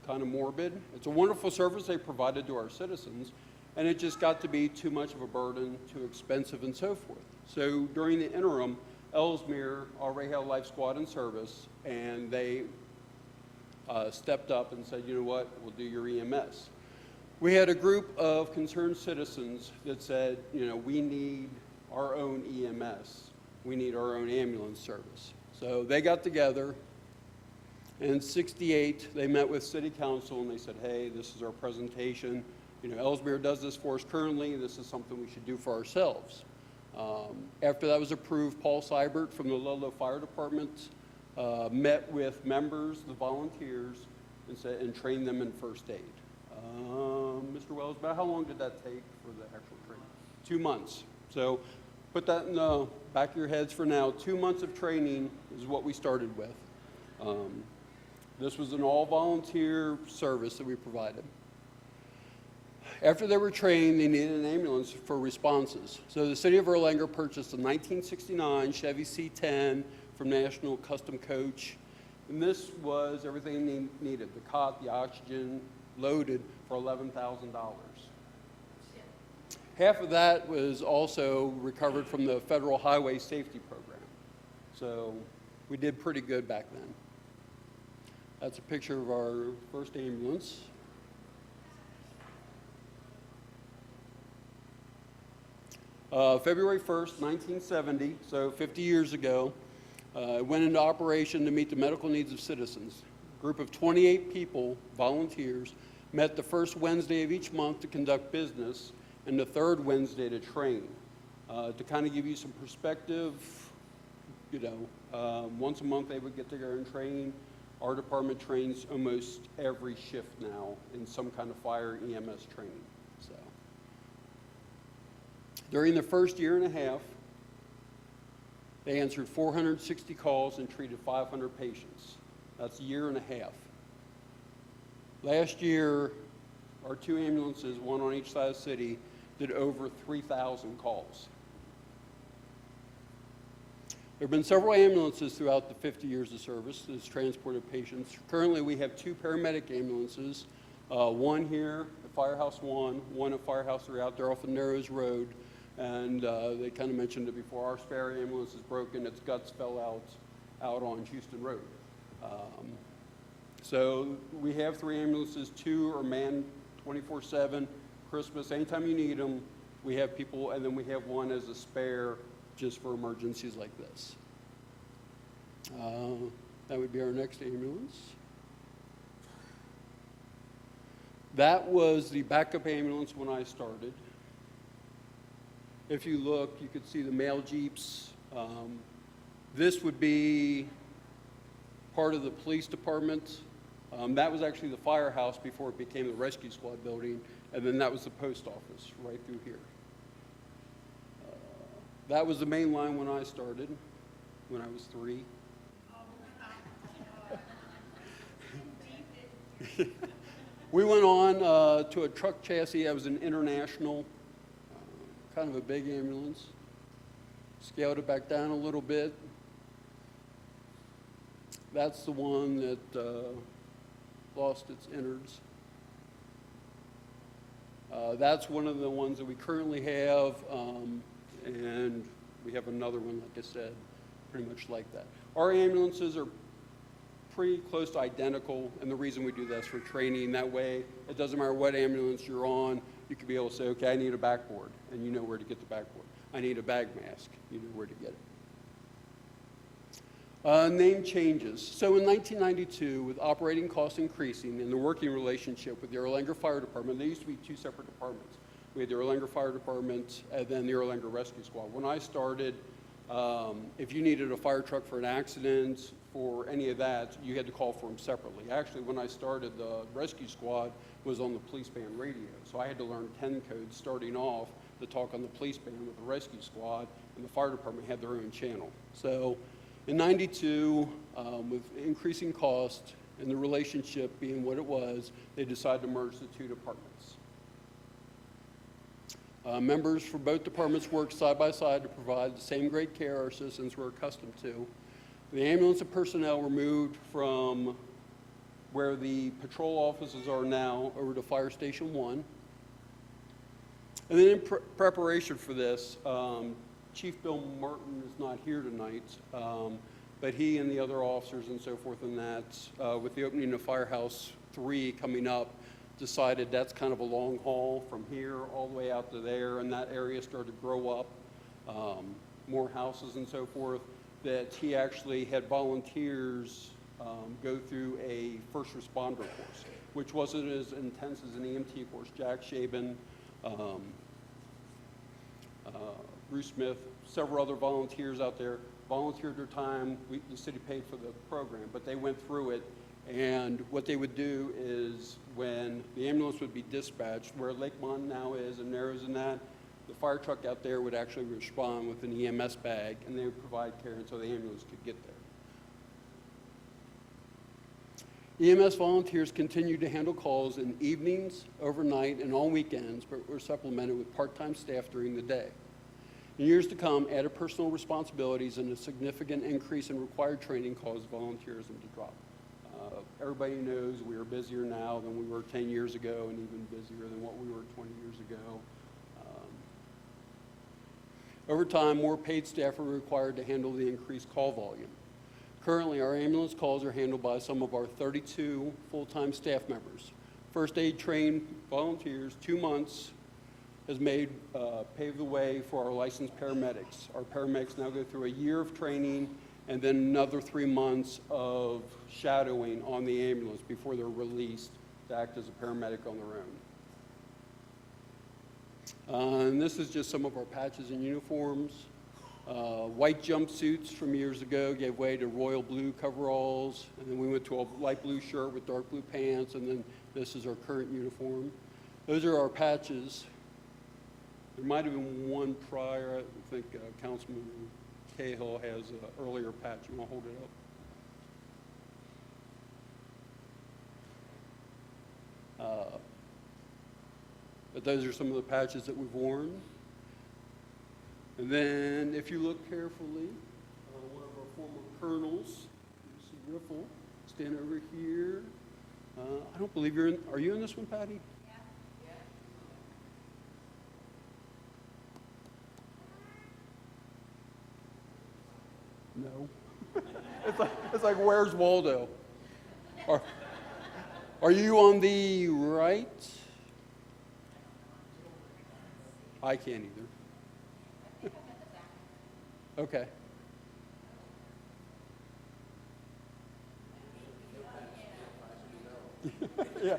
Kind of morbid. It's a wonderful service they provided to our citizens, and it just got to be too much of a burden, too expensive, and so forth. So during the interim, Ellesmere already had a life squad in service, and they stepped up and said, you know what, we'll do your EMS. We had a group of concerned citizens that said, we need our own EMS. We need our own ambulance service. So they got together. In '68, they met with City Council and they said, hey, this is our presentation. Ellesmere does this for us currently. This is something we should do for ourselves. After that was approved, Paul Seibert from the Ludlow Fire Department met with members, the volunteers, and trained them in first aid. Mr. Wells, about how long did that take for the actual training? 2 months. So put that in the back of your heads for now. 2 months of training is what we started with. This was an all-volunteer service that we provided. After they were trained, they needed an ambulance for responses. So the City of Erlanger purchased a 1969 Chevy C10 from National Custom Coach. And this was everything they needed, the cot, the oxygen, loaded for $11,000. Half of that was also recovered from the Federal Highway Safety Program. So we did pretty good back then. That's a picture of our first ambulance. February 1st, 1970, so 50 years ago, it went into operation to meet the medical needs of citizens. A group of 28 people, volunteers, met the first Wednesday of each month to conduct business and the third Wednesday to train. To kind of give you some perspective, once a month they would get together and train. Our department trains almost every shift now in some kind of fire EMS training. So, during the first year and a half, they answered 460 calls and treated 500 patients. That's a year and a half. Last year, our 2 ambulances, one on each side of the city, did over 3,000 calls. There have been several ambulances throughout the 50 years of service that's transported patients. Currently, we have 2 paramedic ambulances, one here, a Firehouse 1, one at Firehouse 3 out there off of Narrows Road. And they kind of mentioned it before. Our spare ambulance is broken. Its guts fell out on Houston Road. So we have 3 ambulances. 2 are manned 24/7. Christmas, anytime you need them, we have people, and then we have one as a spare just for emergencies like this. That would be our next ambulance. That was the backup ambulance when I started. If you look, you could see the mail Jeeps. This would be part of the police department. That was actually the firehouse before it became the rescue squad building, and then that was the post office right through here. That was the main line when I started, when I was 3. We went on to a truck chassis that was an international, kind of a big ambulance. Scaled it back down a little bit. That's the one that lost its innards. That's one of the ones that we currently have, and we have another one, like I said, pretty much like that. Our ambulances are pretty close to identical, and the reason we do that is for training. That way, it doesn't matter what ambulance you're on, you could be able to say, okay, I need a backboard, and you know where to get the backboard. I need a bag mask, you know where to get it. Name changes. So in 1992, with operating costs increasing and the working relationship with the Erlanger Fire Department, there used to be 2 separate departments. We had the Erlanger Fire Department and then the Erlanger Rescue Squad. When I started, if you needed a fire truck for an accident, for any of that, you had to call for them separately. Actually, when I started, the rescue squad was on the police band radio, so I had to learn 10 codes starting off to talk on the police band with the rescue squad, and the fire department had their own channel. So in '92, with increasing cost and the relationship being what it was, they decided to merge the 2 departments. Members for both departments worked side by side to provide the same great care our citizens were accustomed to. The ambulance and personnel were moved from where the patrol offices are now over to Fire Station 1. And then in preparation for this, Chief Bill Martin is not here tonight, but he and the other officers and so forth in that, with the opening of Firehouse 3 coming up, decided that's kind of a long haul from here all the way out to there, and that area started to grow up, more houses and so forth, that he actually had volunteers go through a first responder course, which wasn't as intense as an EMT course. Jack Shaban, Bruce Smith, several other volunteers out there volunteered their time. The city paid for the program, but they went through it. And what they would do is when the ambulance would be dispatched, where Lakemont now is and Narrows and that, the fire truck out there would actually respond with an EMS bag, and they would provide care until the ambulance could get there. EMS volunteers continued to handle calls in evenings, overnight, and on weekends, but were supplemented with part-time staff during the day. In years to come, added personal responsibilities and a significant increase in required training caused volunteerism to drop. Everybody knows we are busier now than we were 10 years ago, and even busier than what we were 20 years ago. Over time, more paid staff are required to handle the increased call volume. Currently, our ambulance calls are handled by some of our 32 full-time staff members. First aid trained volunteers, 2 months, has paved the way for our licensed paramedics. Our paramedics now go through a year of training and then another 3 months of shadowing on the ambulance before they're released to act as a paramedic on their own. And this is just some of our patches and uniforms. White jumpsuits from years ago gave way to royal blue coveralls, and then we went to a light blue shirt with dark blue pants, and then this is our current uniform. Those are our patches. There might have been one prior. I think Councilman Cahill has an earlier patch. You want to hold it up? But those are some of the patches that we've worn. And then, if you look carefully, one of our former colonels, you see Riffle, stand over here. I don't believe you're in. Are you in this one, Patty? Yeah. No. It's like, where's Waldo? Are you on the right? I can't either. Okay. Yeah.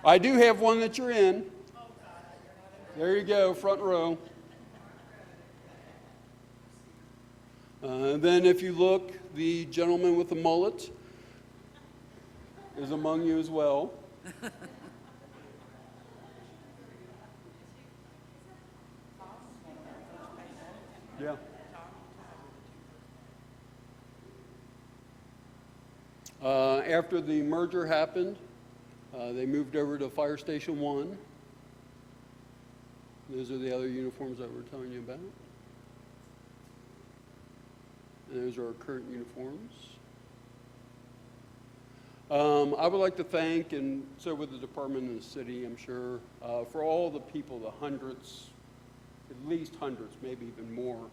I do have one that you're in. There you go, front row. Then if you look, the gentleman with the mullet is among you as well. Yeah. After the merger happened, they moved over to Fire Station 1. Those are the other uniforms that we're telling you about. And those are our current uniforms. I would like to thank, and so would the department and the city, I'm sure, for all the people, the hundreds, at least hundreds, maybe even more,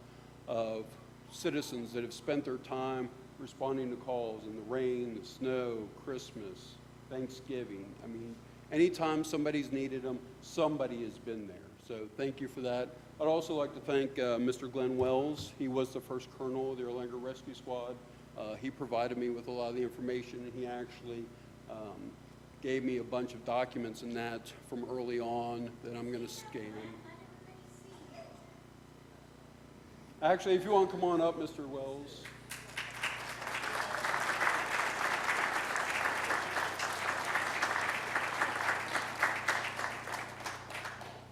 of citizens that have spent their time responding to calls in the rain, the snow, Christmas, Thanksgiving. I mean, anytime somebody's needed them, somebody has been there. So thank you for that. I'd also like to thank Mr. Glenn Wells. He was the first colonel of the Erlanger Rescue Squad. He provided me with a lot of the information, and he actually gave me a bunch of documents in that from early on that I'm going to scan. Actually, if you want to come on up, Mr. Wells.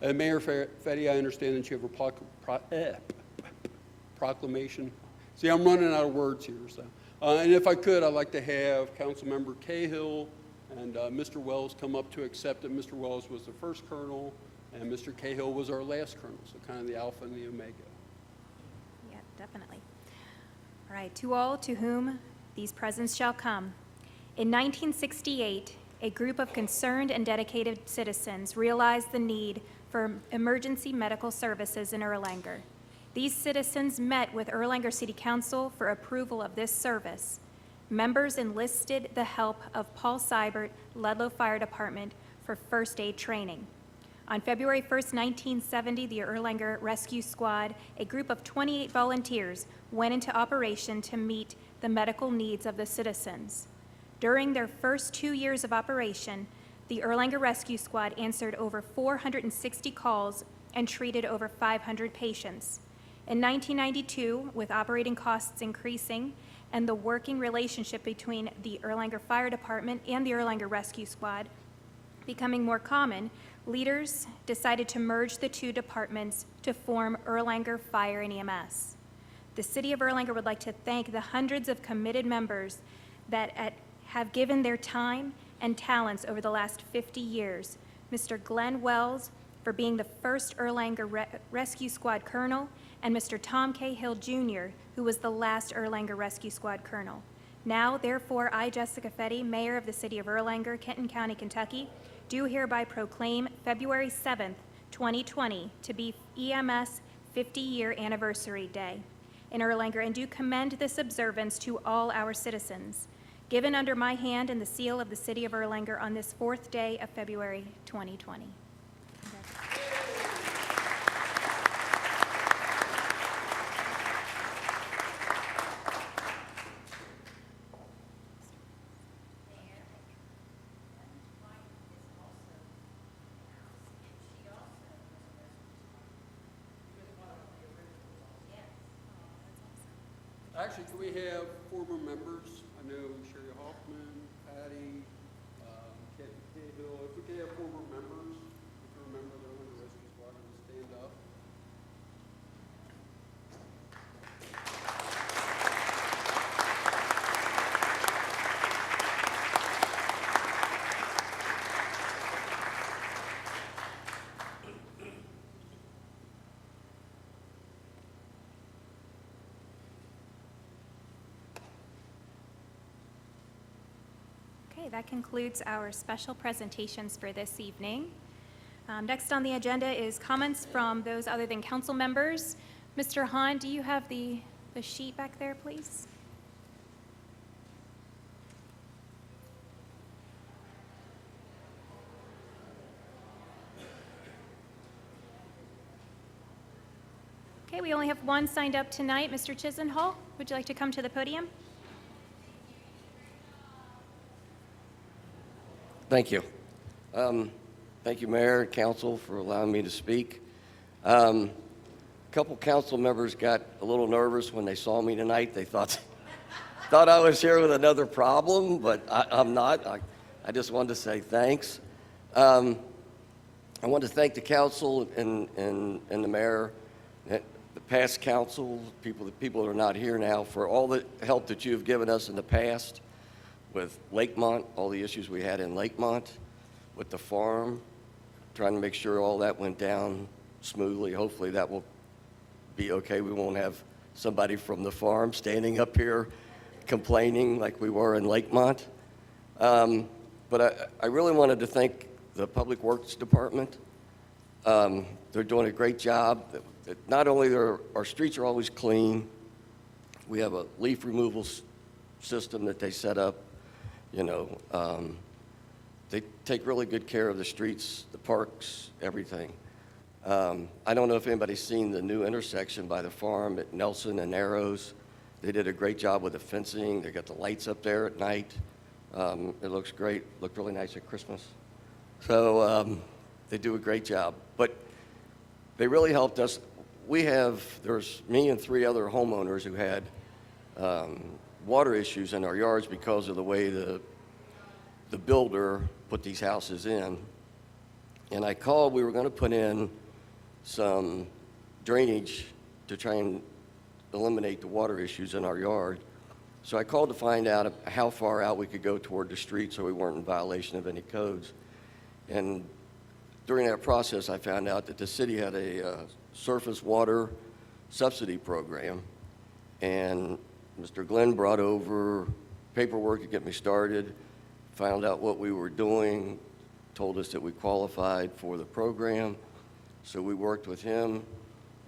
Mayor Fetty, I understand that you have a proclamation. See, I'm running out of words here. So, and if I could, I'd like to have Councilmember Cahill and Mr. Wells come up to accept it. Mr. Wells was the first colonel, and Mr. Cahill was our last colonel, so kind of the alpha and the omega. Yeah, definitely. All right, to all to whom these presents shall come. In 1968, a group of concerned and dedicated citizens realized the need for emergency medical services in Erlanger. These citizens met with Erlanger City Council for approval of this service. Members enlisted the help of Paul Seibert, Ludlow Fire Department, for first aid training. On February 1st, 1970, the Erlanger Rescue Squad, a group of 28 volunteers, went into operation to meet the medical needs of the citizens. During their first 2 years of operation, the Erlanger Rescue Squad answered over 460 calls and treated over 500 patients. In 1992, with operating costs increasing and the working relationship between the Erlanger Fire Department and the Erlanger Rescue Squad becoming more common, leaders decided to merge the two departments to form Erlanger Fire and EMS. The City of Erlanger would like to thank the hundreds of committed members that have given their time and talents over the last 50 years. Mr. Glenn Wells for being the first Erlanger Rescue Squad Colonel, and Mr. Tom Cahill Jr., who was the last Erlanger Rescue Squad Colonel. Now, therefore, I, Jessica Fetty, Mayor of the City of Erlanger, Kenton County, Kentucky, do hereby proclaim February 7th, 2020 to be EMS 50-year anniversary day in Erlanger, and do commend this observance to all our citizens. Given under my hand and the seal of the City of Erlanger on this 4th day of February 2020. Actually, can we have former members? I know Sherry Hoffman, Patty, Kent Cahill. If we could have former members, if you remember the Erlanger Rescue Squad, to stand up. Okay, that concludes our special presentations for this evening. Next on the agenda is comments from those other than council members. Mr. Hahn, do you have the sheet back there, please? Okay, we only have one signed up tonight. Mr. Chisenhall, would you like to come to the podium? Thank you. Thank you, Mayor and Council, for allowing me to speak. A couple council members got a little nervous when they saw me tonight. They thought I was here with another problem, but I'm not. I just wanted to say thanks. I want to thank the council and the mayor, the past council, the people that are not here now, for all the help that you have given us in the past with Lakemont, all the issues we had in Lakemont, with the farm, trying to make sure all that went down smoothly. Hopefully that will be okay. We won't have somebody from the farm standing up here complaining like we were in Lakemont. But I really wanted to thank the Public Works Department. They're doing a great job. Not only are our streets are always clean, we have a leaf removal system that they set up. You know, they take really good care of the streets, the parks, everything. I don't know if anybody's seen the new intersection by the farm at Nelson and Narrows. They did a great job with the fencing. They got the lights up there at night. It looks great. Looked really nice at Christmas. So they do a great job. But they really helped us. There's me and 3 other homeowners who had water issues in our yards because of the way the builder put these houses in. And I called, we were going to put in some drainage to try and eliminate the water issues in our yard. So I called to find out how far out we could go toward the street so we weren't in violation of any codes. And during that process, I found out that the city had a surface water subsidy program. And Mr. Glenn brought over paperwork to get me started, found out what we were doing, told us that we qualified for the program. So we worked with him,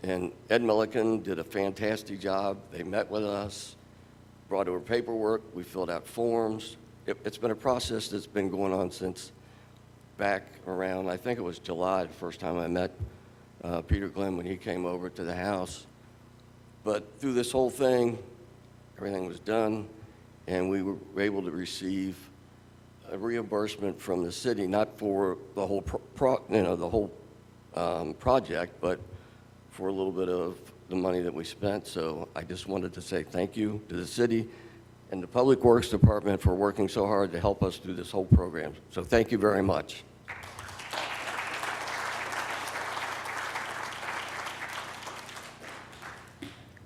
and Ed Milliken did a fantastic job. They met with us, brought over paperwork, we filled out forms. It's been a process that's been going on since back around, I think it was July, the first time I met Peter Glenn when he came over to the house. But through this whole thing, everything was done, and we were able to receive a reimbursement from the city, not for the whole project, but for a little bit of the money that we spent. So I just wanted to say thank you to the city and the Public Works Department for working so hard to help us through this whole program. So thank you very much.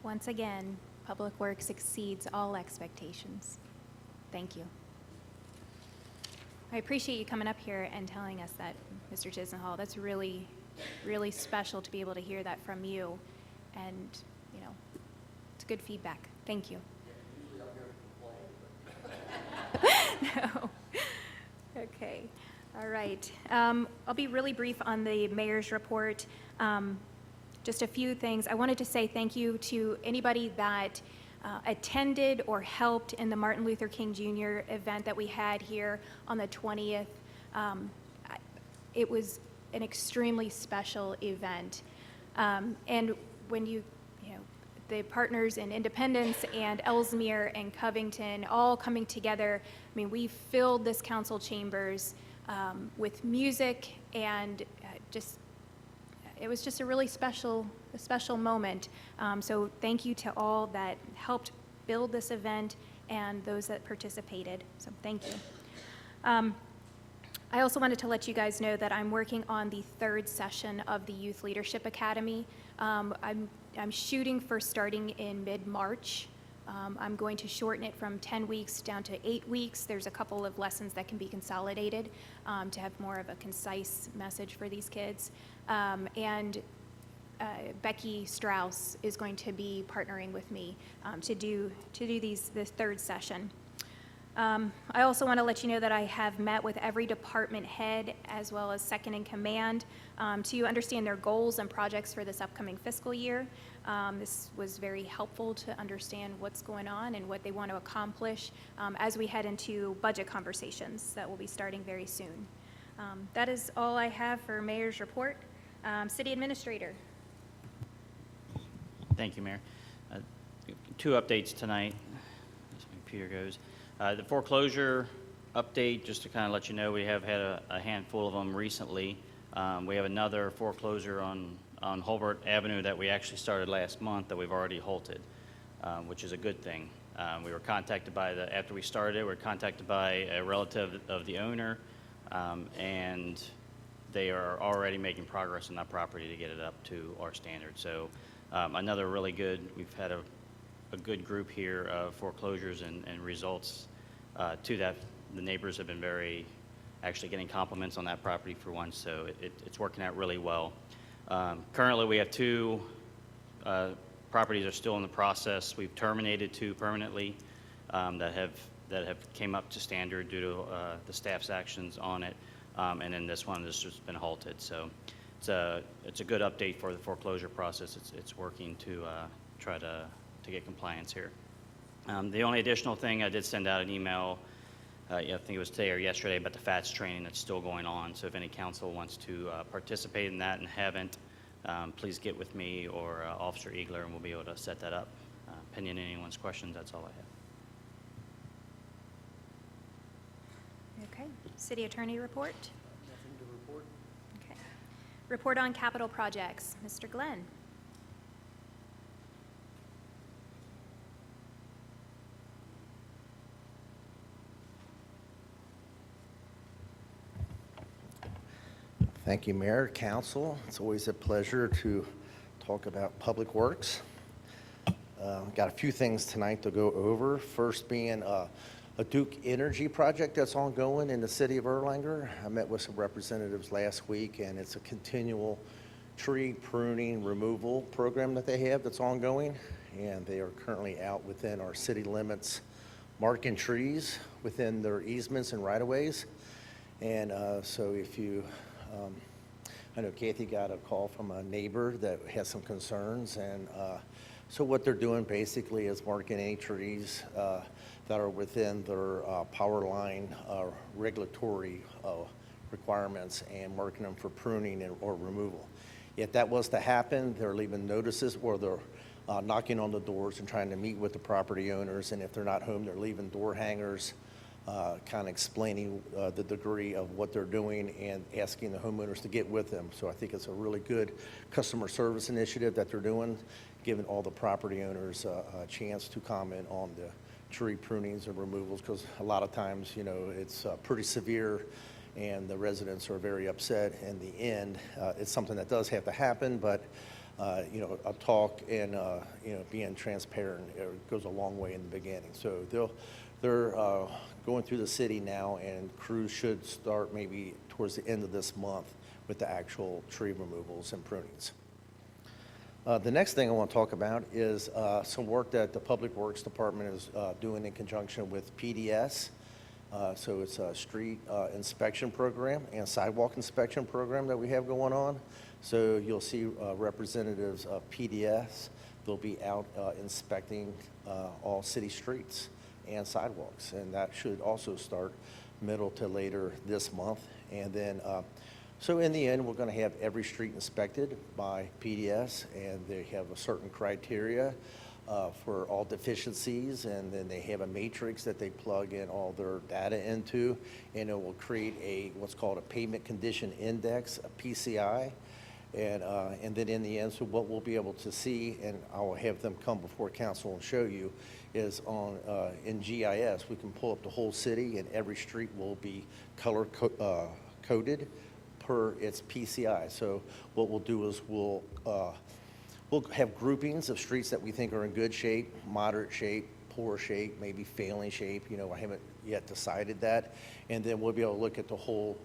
Once again, Public Works exceeds all expectations. Thank you. I appreciate you coming up here and telling us that, Mr. Chisenhall. That's really, really special to be able to hear that from you. And, you know, it's good feedback. Thank you. No. Okay. All right. I'll be really brief on the mayor's report. Just a few things. I wanted to say thank you to anybody that attended or helped in the Martin Luther King Jr. event that we had here on the 20th. It was an extremely special event. And when the partners in Independence and Ellesmere and Covington all coming together, I mean, we filled this council chambers with music, and it was just a really special moment. So thank you to all that helped build this event and those that participated. So thank you. I also wanted to let you guys know that I'm working on the 3rd session of the Youth Leadership Academy. I'm shooting for starting in mid-March. I'm going to shorten it from 10 weeks down to 8 weeks. There's a couple of lessons that can be consolidated to have more of a concise message for these kids. And Becky Strauss is going to be partnering with me to do this 3rd session. I also want to let you know that I have met with every department head as well as second in command to understand their goals and projects for this upcoming fiscal year. This was very helpful to understand what's going on and what they want to accomplish as we head into budget conversations that will be starting very soon. That is all I have for Mayor's report. City Administrator. Thank you, Mayor. Two updates tonight, as my computer goes. The foreclosure update, just to kind of let you know, we have had a handful of them recently. We have another foreclosure on Holbert Avenue that we actually started last month that we've already halted, which is a good thing. We were contacted by after we started, we were contacted by a relative of the owner, and they are already making progress on that property to get it up to our standards. So another really good, we've had a good group here of foreclosures and results to that. The neighbors have been actually getting compliments on that property for once, so it's working out really well. Currently, we have two properties are still in the process. We've terminated two permanently that have came up to standard due to the staff's actions on it, and then this one has just been halted. So it's a good update for the foreclosure process. It's working to try to get compliance here. The only additional thing, I did send out an email, I think it was today or yesterday, about the FATS training that's still going on. So if any council wants to participate in that and haven't, please get with me or Officer Eagler, and we'll be able to set that up. Pending anyone's questions, that's all I have. Okay. City Attorney report? Nothing to report. Okay. Report on capital projects. Mr. Glenn. Thank you, Mayor, Council. It's always a pleasure to talk about public works. Got a few things tonight to go over. First being a Duke Energy project that's ongoing in the city of Erlanger. I met with some representatives last week, and it's a continual tree pruning removal program that they have that's ongoing, and they are currently out within our city limits marking trees within their easements and right-of-ways. And so if you I know Kathy got a call from a neighbor that has some concerns, and so what they're doing basically is marking any trees that are within their power line regulatory requirements and marking them for pruning or removal. If that was to happen, they're leaving notices, or they're knocking on the doors and trying to meet with the property owners, and if they're not home, they're leaving door hangers, kind of explaining the degree of what they're doing and asking the homeowners to get with them. So I think it's a really good customer service initiative that they're doing, giving all the property owners a chance to comment on the tree prunings and removals, because a lot of times, you know, it's pretty severe and the residents are very upset. In the end, it's something that does have to happen, but you know, a talk and you know, being transparent goes a long way in the beginning. So they're going through the city now, and crews should start maybe towards the end of this month with the actual tree removals and prunings. The next thing I want to talk about is some work that the Public Works Department is doing in conjunction with PDS. So it's a street inspection program and sidewalk inspection program that we have going on. So you'll see representatives of PDS. They'll be out inspecting all city streets and sidewalks, and that should also start middle to later this month. And then, so in the end, we're going to have every street inspected by PDS, and they have a certain criteria for all deficiencies, and then they have a matrix that they plug in all their data into, and it will create what's called a pavement condition index, a PCI. And then in the end, so what we'll be able to see, and I will have them come before council and show you, is on in GIS, we can pull up the whole city, and every street will be color coded per its PCI. So what we'll do is we'll have groupings of streets that we think are in good shape, moderate shape, poor shape, maybe failing shape. You know, I haven't yet decided that. And then we'll be able to look at the whole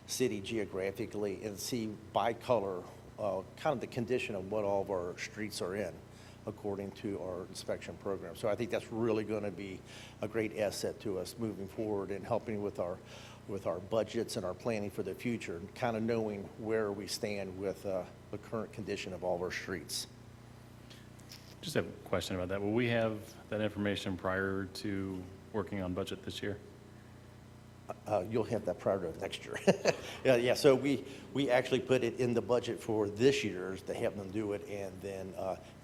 city geographically and see by color kind of the condition of what all of our streets are in. according to our inspection program. So I think that's really going to be a great asset to us moving forward and helping with our budgets and our planning for the future, and kind of knowing where we stand with the current condition of all of our streets. Just have a question about that. Will we have that information prior to working on budget this year? You'll have that prior to next year. Yeah, so we actually put it in the budget for this year's to have them do it, and then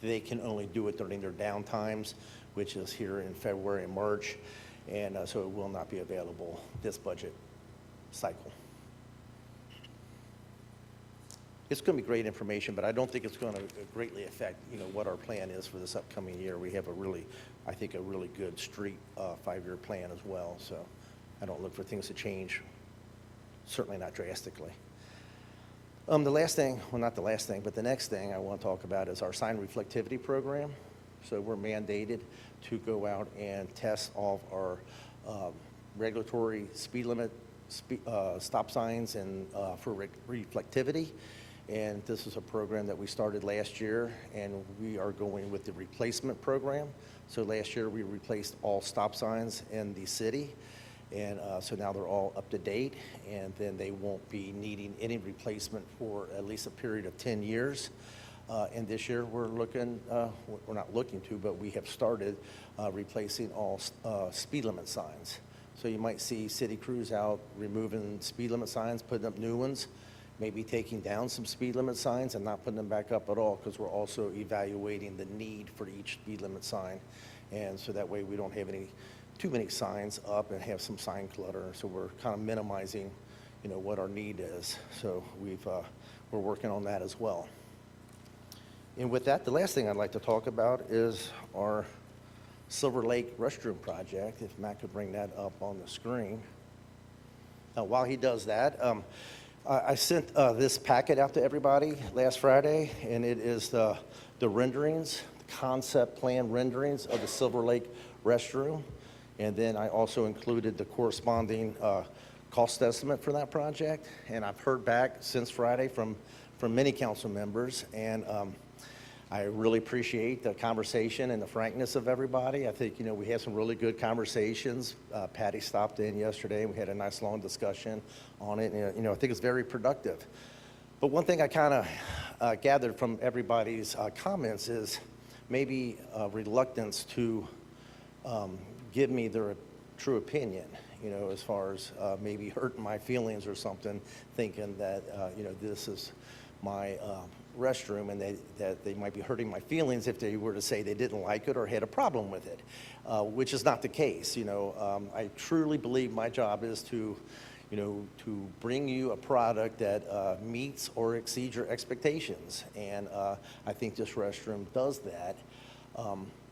they can only do it during their downtimes, which is here in February and March, and so it will not be available this budget cycle. It's going to be great information, but I don't think it's going to greatly affect, what our plan is for this upcoming year. We have I think a really good street 5-year plan as well, so I don't look for things to change, certainly not drastically. The last thing, well, not the last thing, but the next thing I want to talk about is our sign reflectivity program. So we're mandated to go out and test all of our regulatory speed limit stop signs and for reflectivity. And this is a program that we started last year, and we are going with the replacement program. So last year we replaced all stop signs in the city, and so now they're all up to date, and then they won't be needing any replacement for at least a period of 10 years. And this year we're not looking to, but we have started replacing all speed limit signs. So you might see city crews out removing speed limit signs, putting up new ones, maybe taking down some speed limit signs and not putting them back up at all, because we're also evaluating the need for each speed limit sign. And so that way we don't have too many signs up and have some sign clutter. So we're kind of minimizing, what our need is. So we're working on that as well. And with that, the last thing I'd like to talk about is our Silver Lake restroom project, if Matt could bring that up on the screen. While he does that, I sent this packet out to everybody last Friday, and it is the renderings, the concept plan renderings of the Silver Lake restroom. And then I also included the corresponding cost estimate for that project. And I've heard back since Friday from many council members, and I really appreciate the conversation and the frankness of everybody. I think, we had some really good conversations. Patty stopped in yesterday, and we had a nice long discussion on it. And, I think it's very productive. But one thing I kind of gathered from everybody's comments is maybe a reluctance to give me their true opinion, as far as maybe hurting my feelings or something, thinking that, this is my restroom, and that they might be hurting my feelings if they were to say they didn't like it or had a problem with it, which is not the case. I truly believe my job is to bring you a product that meets or exceeds your expectations, and I think this restroom does that.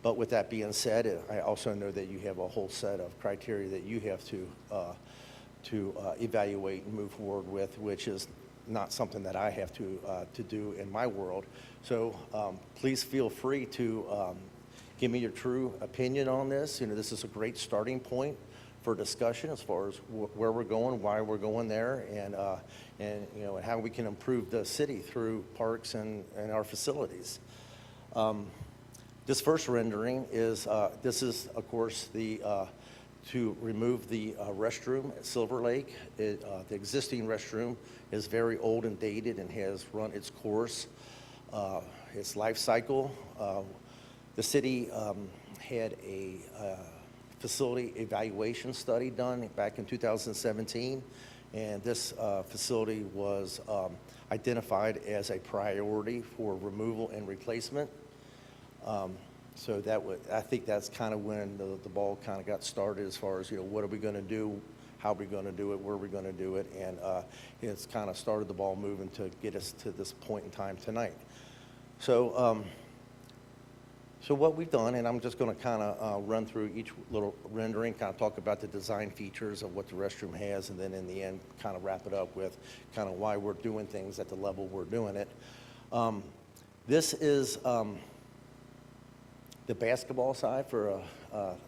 But with that being said, I also know that you have a whole set of criteria that you have to evaluate and move forward with, which is not something that I have to do in my world. So please feel free to give me your true opinion on this. This is a great starting point for discussion as far as where we're going, why we're going there, and how we can improve the city through parks and our facilities. This first rendering is, of course, to remove the restroom at Silver Lake. The existing restroom is very old and dated and has run its course, its life cycle. The city had a facility evaluation study done back in 2017, and this facility was identified as a priority for removal and replacement. So I think that's kind of when the ball kind of got started as far as, what are we going to do, how are we going to do it, where are we going to do it, and it's kind of started the ball moving to get us to this point in time tonight. So what we've done, and I'm just going to kind of run through each little rendering, kind of talk about the design features of what the restroom has, and then in the end, kind of wrap it up with kind of why we're doing things at the level we're doing it. This is the basketball side, for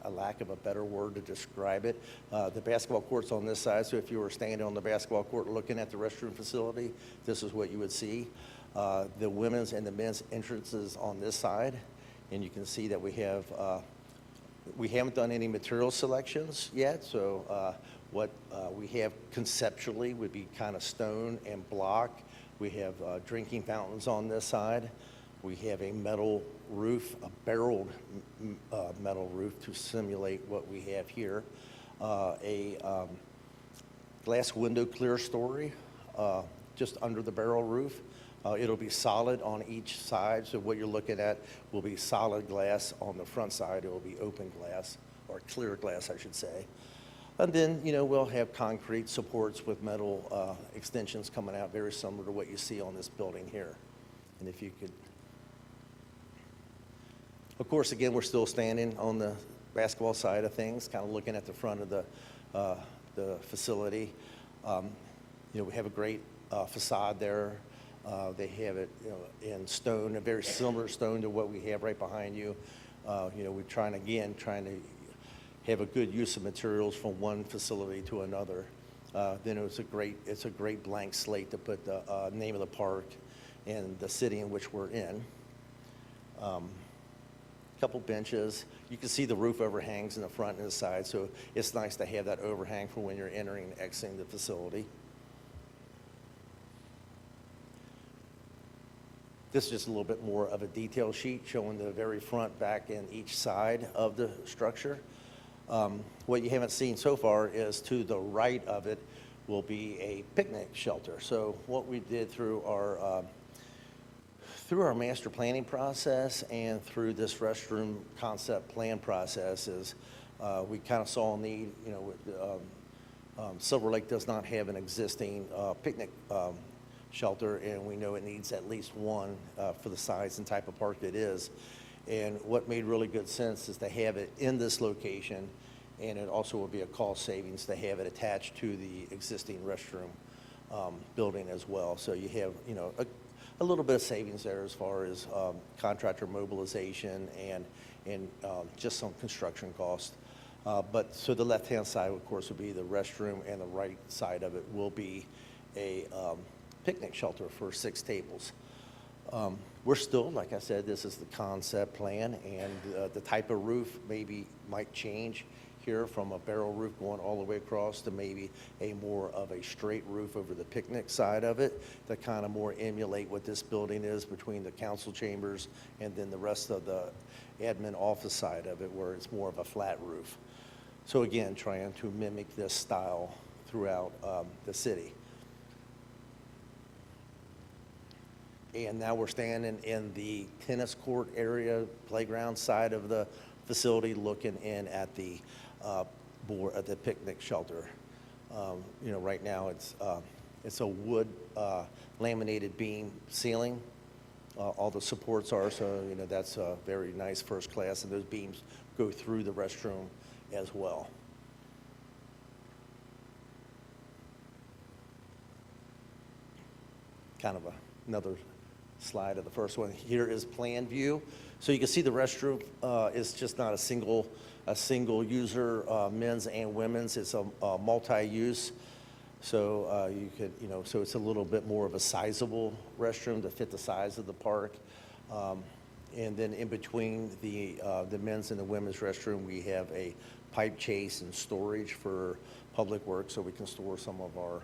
a lack of a better word to describe it. The basketball court's on this side, so if you were standing on the basketball court looking at the restroom facility, this is what you would see. The women's and the men's entrances on this side, And you can see that we haven't done any material selections yet, so what we have conceptually would be kind of stone and block. We have drinking fountains on this side. We have a metal roof, a barreled metal roof to simulate what we have here. A glass window clear story just under the barrel roof. It'll be solid on each side, so what you're looking at will be solid glass. On the front side, it will be open glass, or clear glass, I should say. And then, we'll have concrete supports with metal extensions coming out, very similar to what you see on this building here. And if you could, of course, again, we're still standing on the basketball side of things, kind of looking at the front of the facility. We have a great facade there. They have it, in stone, a very similar stone to what we have right behind you. We're trying to have a good use of materials from one facility to another. Then it's a great blank slate to put the name of the park and the city in which we're in. Couple benches. You can see the roof overhangs in the front and the side, so it's nice to have that overhang for when you're entering and exiting the facility. This is just a little bit more of a detail sheet showing the very front, back, and each side of the structure. What you haven't seen so far is to the right of it will be a picnic shelter. So what we did through our master planning process and through this restroom concept plan process is we kind of saw a need, Silver Lake does not have an existing picnic shelter, and we know it needs at least one for the size and type of park it is. And what made really good sense is to have it in this location, and it also would be a cost savings to have it attached to the existing restroom building as well. So you have, a little bit of savings there as far as contractor mobilization and just some construction cost. But so the left-hand side, of course, would be the restroom, and the right side of it will be a picnic shelter for 6 tables. We're still, like I said, this is the concept plan, and the type of roof might change here from a barrel roof going all the way across to maybe a more of a straight roof over the picnic side of it to kind of more emulate what this building is between the council chambers and then the rest of the admin office side of it, where it's more of a flat roof. So again, trying to mimic this style throughout the city. And now we're standing in the tennis court area, playground side of the facility, looking in at the the picnic shelter. Right now it's a wood laminated beam ceiling. All the supports are, so that's very nice, first class, and those beams go through the restroom as well. Kind of another slide of the first one. Here is plan view. So you can see the restroom is just not a single user, men's and women's. It's a multi-use. So you could, so it's a little bit more of a sizable restroom to fit the size of the park. And then in between the men's and the women's restroom, we have a pipe chase and storage for public works, so we can store some of our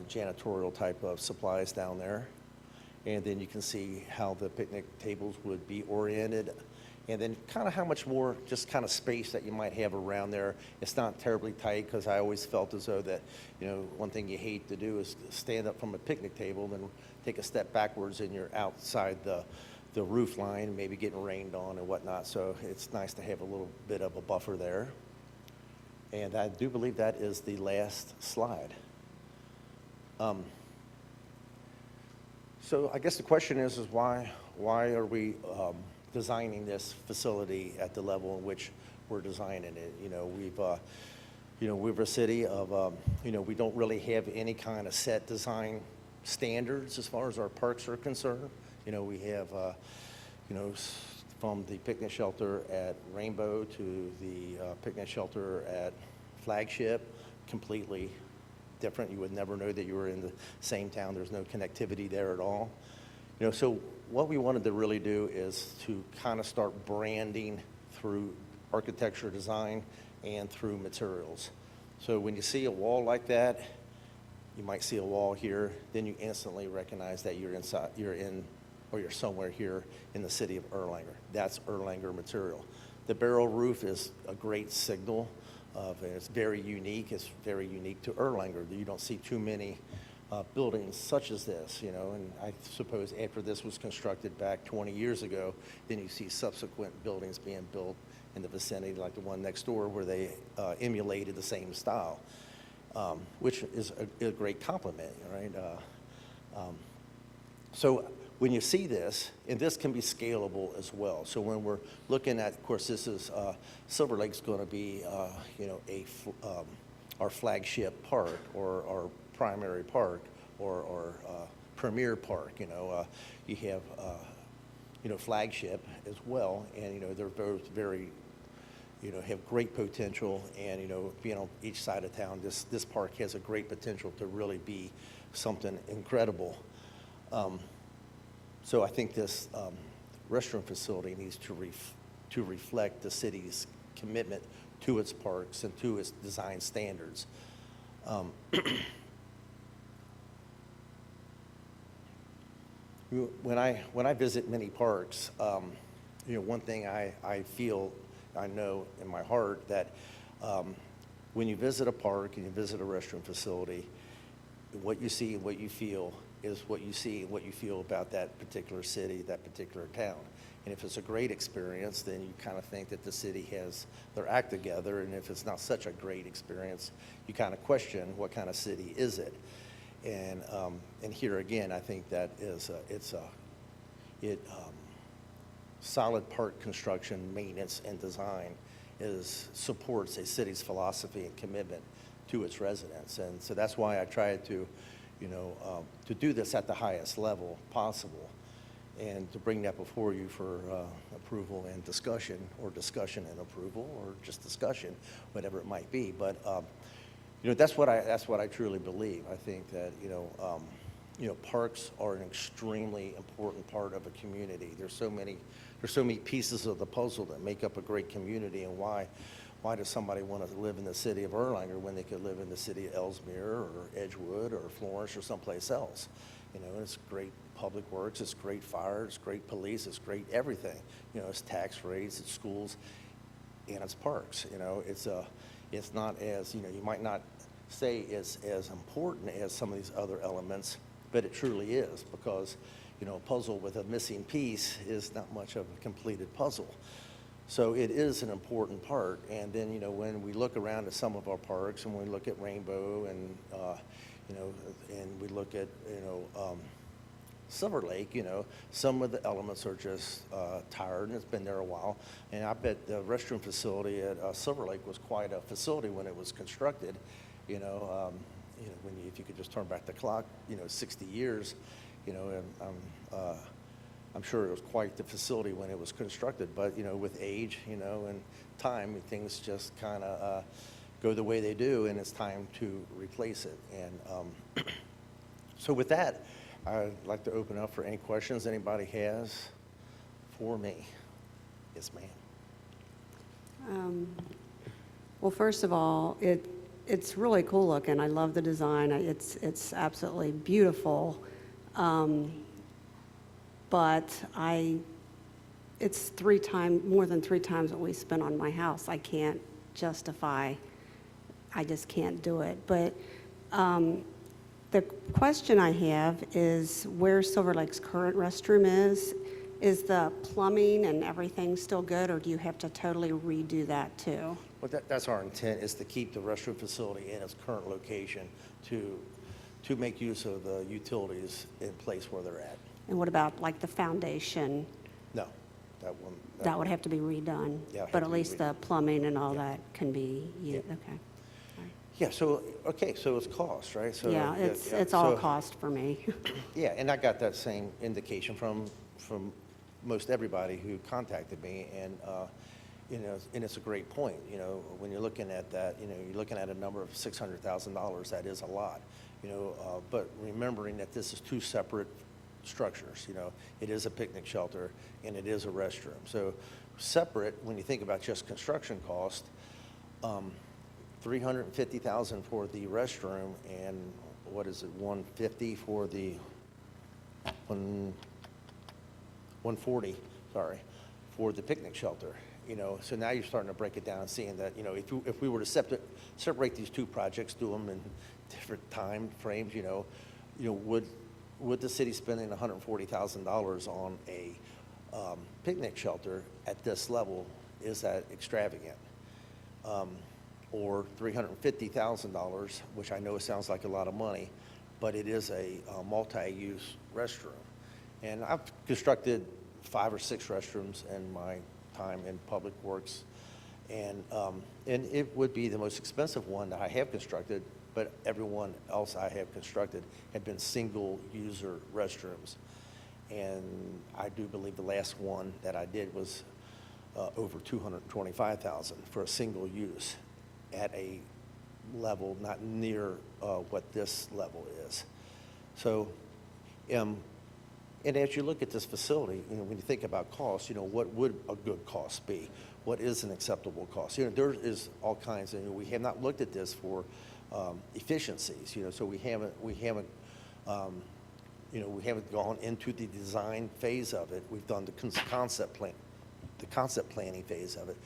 janitorial type of supplies down there. And then you can see how the picnic tables would be oriented, and then kind of how much more just kind of space that you might have around there. It's not terribly tight, because I always felt as though that, one thing you hate to do is stand up from a picnic table, then take a step backwards and you're outside the roof line, maybe getting rained on and whatnot. So it's nice to have a little bit of a buffer there. And I do believe that is the last slide. So I guess the question is why are we designing this facility at the level in which we're designing it? We're a city of, we don't really have any kind of set design standards as far as our parks are concerned. We have, from the picnic shelter at Rainbow to the picnic shelter at Flagship, completely different. You would never know that you were in the same town. There's no connectivity there at all. So what we wanted to really do is to kind of start branding through architecture design and through materials. So when you see a wall like that, you might see a wall here, then you instantly recognize that you're somewhere here in the city of Erlanger. That's Erlanger material. The barrel roof is a great signal and it's very unique. It's very unique to Erlanger. You don't see too many buildings such as this, and I suppose after this was constructed back 20 years ago, then you see subsequent buildings being built in the vicinity, like the one next door where they emulated the same style, which is a great compliment, right? So when you see this, and this can be scalable as well. So when we're looking at, of course, this is Silver Lake's going to be, our flagship park or our primary park or premier park. You have flagship as well, and they're both very have great potential, and being on each side of town, this park has a great potential to really be something incredible. So I think this restroom facility needs to reflect the city's commitment to its parks and to its design standards. When I visit many parks, one thing I feel, I know in my heart that when you visit a park and you visit a restroom facility, what you see and what you feel is what you see and what you feel about that particular city, that particular town. And if it's a great experience, then you kind of think that the city has their act together. And if it's not such a great experience, you kind of question what kind of city is it. And here again, I think that is solid park construction, maintenance, and design supports a city's philosophy and commitment to its residents. And so that's why I tried to do this at the highest level possible, and to bring that before you for approval and discussion, or discussion and approval, or just discussion, whatever it might be. But that's what I truly believe. I think that parks are an extremely important part of a community. There's so many pieces of the puzzle that make up a great community, and why does somebody want to live in the city of Erlanger when they could live in the city of Ellesmere or Edgewood or Florence or someplace else? It's great public works, it's great fire, it's great police, it's great everything. It's tax rates, it's schools, and it's parks. It's not as, you might not say it's as important as some of these other elements, but it truly is, because a puzzle with a missing piece is not much of a completed puzzle. So it is an important part. And then, when we look around at some of our parks, and we look at Rainbow, and and we look at Silver Lake, some of the elements are just tired, and it's been there a while. And I bet the restroom facility at Silver Lake was quite a facility when it was constructed. If you could just turn back the clock, 60 years, and I'm sure it was quite the facility when it was constructed. But with age, and time, things just kind of go the way they do, and it's time to replace it. And so with that, I'd like to open up for any questions anybody has for me. Yes, ma'am. Well, first of all, it's really cool looking. I love the design. It's absolutely beautiful. But it's more than 3 times what we spent on my house. I can't justify. I just can't do it. But the question I have is where Silver Lake's current restroom is. Is the plumbing and everything still good, or do you have to totally redo that too? Well, that's our intent, is to keep the restroom facility in its current location to make use of the utilities in place where they're at. And what about like the foundation? No, that would have to be redone. Yeah, but at least the plumbing and all that can be used. Yeah. Okay. Yeah. So it's cost, right? So yeah, it's all cost for me. Yeah, and I got that same indication from most everybody who contacted me, and and it's a great point. When you're looking at that, you're looking at a number of $600,000. That is a lot. But remembering that this is 2 separate structures. You know, it is a picnic shelter and it is a restroom. So separate, when you think about just construction cost, $350,000 for the restroom and what is it, $150 for the, 140, sorry, for the picnic shelter. You know, so now you're starting to break it down and seeing that, you know, if we were to separate these two projects, do them in different time frames, you know, would the city spending $140,000 on a picnic shelter at this level, is that extravagant? Or $350,000, which I know sounds like a lot of money, but it is a multi-use restroom. And I've constructed 5 or 6 restrooms in my time in Public Works, and it would be the most expensive one that I have constructed, but everyone else I have constructed have been single-user restrooms. And I do believe the last one that I did was over $225,000 for a single use at a level not near what this level is. So, and as you look at this facility, you know, when you think about cost, you know, what would a good cost be? What is an acceptable cost? You know, there is all kinds of, you know, we have not looked at this for efficiencies, you know, so we haven't gone into the design phase of it. We've done the concept planning phase of it.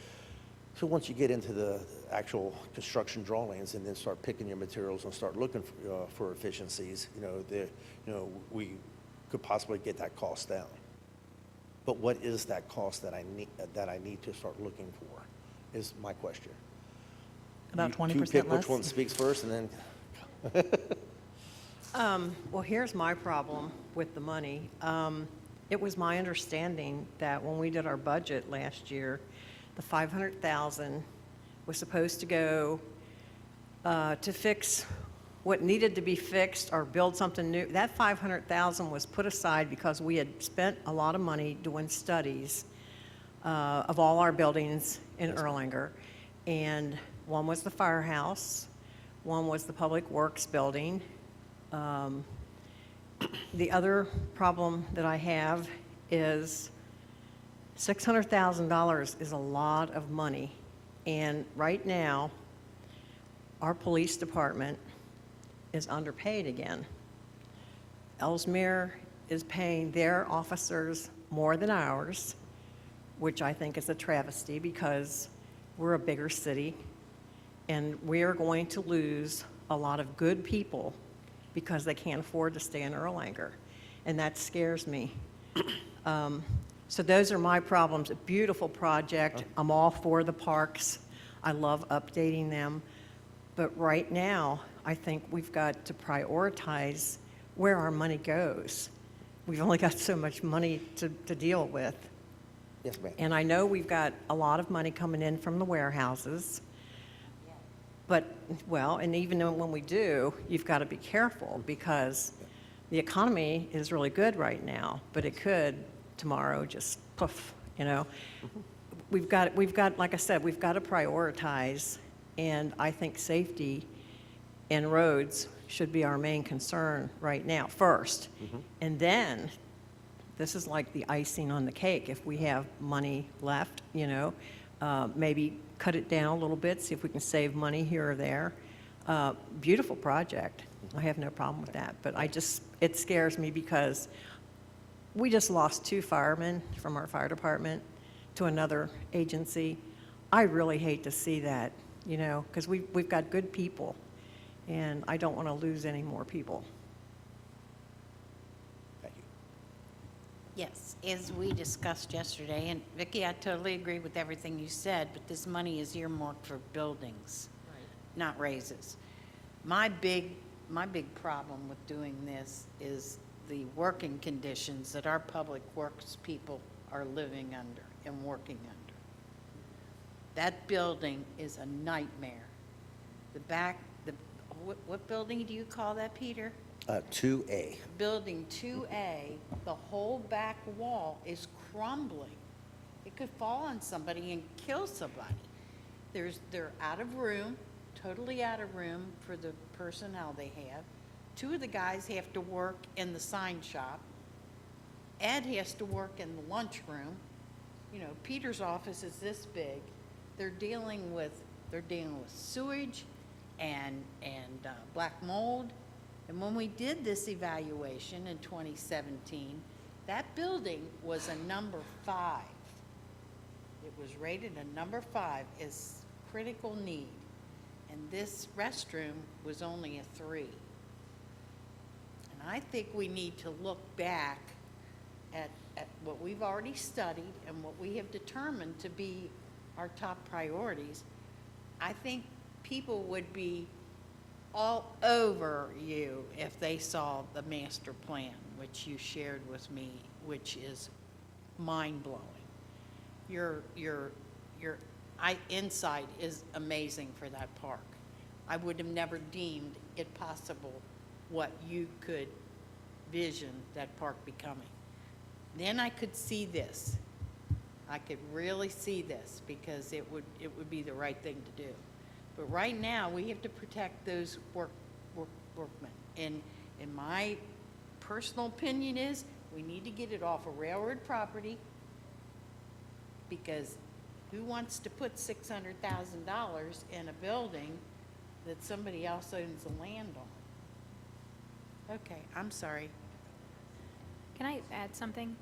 So once you get into the actual construction drawings and then start picking your materials and start looking for efficiencies, we could possibly get that cost down. But what is that cost that I need to start looking for, is my question. About 20% You pick less? which one speaks first, and then. Well, here's my problem with the money. It was my understanding that when we did our budget last year, the $500,000 was supposed to go to fix what needed to be fixed or build something new. That $500,000 was put aside because we had spent a lot of money doing studies of all our buildings in Erlanger. And one was the firehouse, one was the Public Works building. The other problem that I have is $600,000 is a lot of money. And right now, our police department is underpaid again. Ellesmere is paying their officers more than ours, which I think is a travesty because we're a bigger city and we are going to lose a lot of good people because they can't afford to stay in Erlanger. And that scares me. So those are my problems. A beautiful project. I'm all for the parks. I love updating them. But right now, I think we've got to prioritize where our money goes. We've only got so much money to deal with. Yes, ma'am. And I know we've got a lot of money coming in from the warehouses. But, well, and even when we do, you've got to be careful because the economy is really good right now, but it could tomorrow just poof, you know. We've got, like I said, we've got to prioritize, and I think safety and roads should be our main concern right now first. And then, this is like the icing on the cake. If we have money left, you know, maybe cut it down a little bit, see if we can save money here or there. Beautiful project. I have no problem with that. But it scares me because we just lost 2 firemen from our fire department to another agency. I really hate to see that, you know, because we've got good people, and I don't want to lose any more people. Thank you. Yes, as we discussed yesterday, and Vicki, I totally agree with everything you said, but this money is earmarked for buildings, not raises. My big problem with doing this is the working conditions that our public works people are living under and working under. That building is a nightmare. What building do you call that, Peter? 2A. Building 2A, the whole back wall is crumbling. It could fall on somebody and kill somebody. They're out of room, totally out of room for the personnel they have. 2 of the guys have to work in the sign shop. Ed has to work in the lunchroom. You know, Peter's office is this big. They're dealing with sewage and black mold. And when we did this evaluation in 2017, that building was a number 5. It was rated a number 5 as critical need. And this restroom was only a 3. And I think we need to look back at what we've already studied and what we have determined to be our top priorities. I think people would be all over you if they saw the master plan, which you shared with me, which is mind-blowing. Your insight is amazing for that park. I would have never deemed it possible what you could vision that park becoming. Then I could see this. I could really see this because it would be the right thing to do. But right now, we have to protect those workmen. And my personal opinion is we need to get it off of railroad property, because who wants to put $600,000 in a building that somebody else owns the land on? Okay, I'm sorry. Can I add something?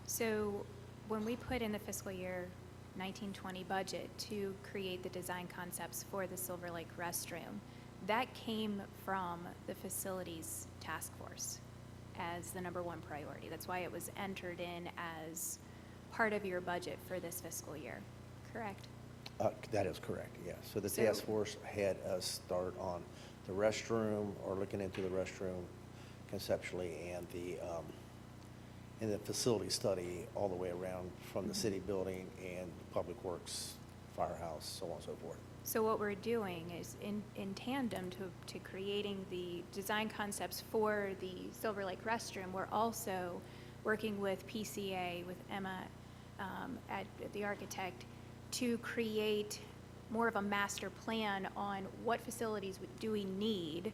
So when we put in the fiscal year 1920 budget to create the design concepts for the Silver Lake restroom, that came from the facilities task force as the #1 priority. That's why it was entered in as part of your budget for this fiscal year, correct? That is correct, yes. So the task force had us start on the restroom, or looking into the restroom conceptually, and the facility study all the way around from the city building and Public Works, firehouse, so on and so forth. So what we're doing is in tandem to creating the design concepts for the Silver Lake restroom, we're also working with PCA, with Emma, at the architect, to create more of a master plan on what facilities do we need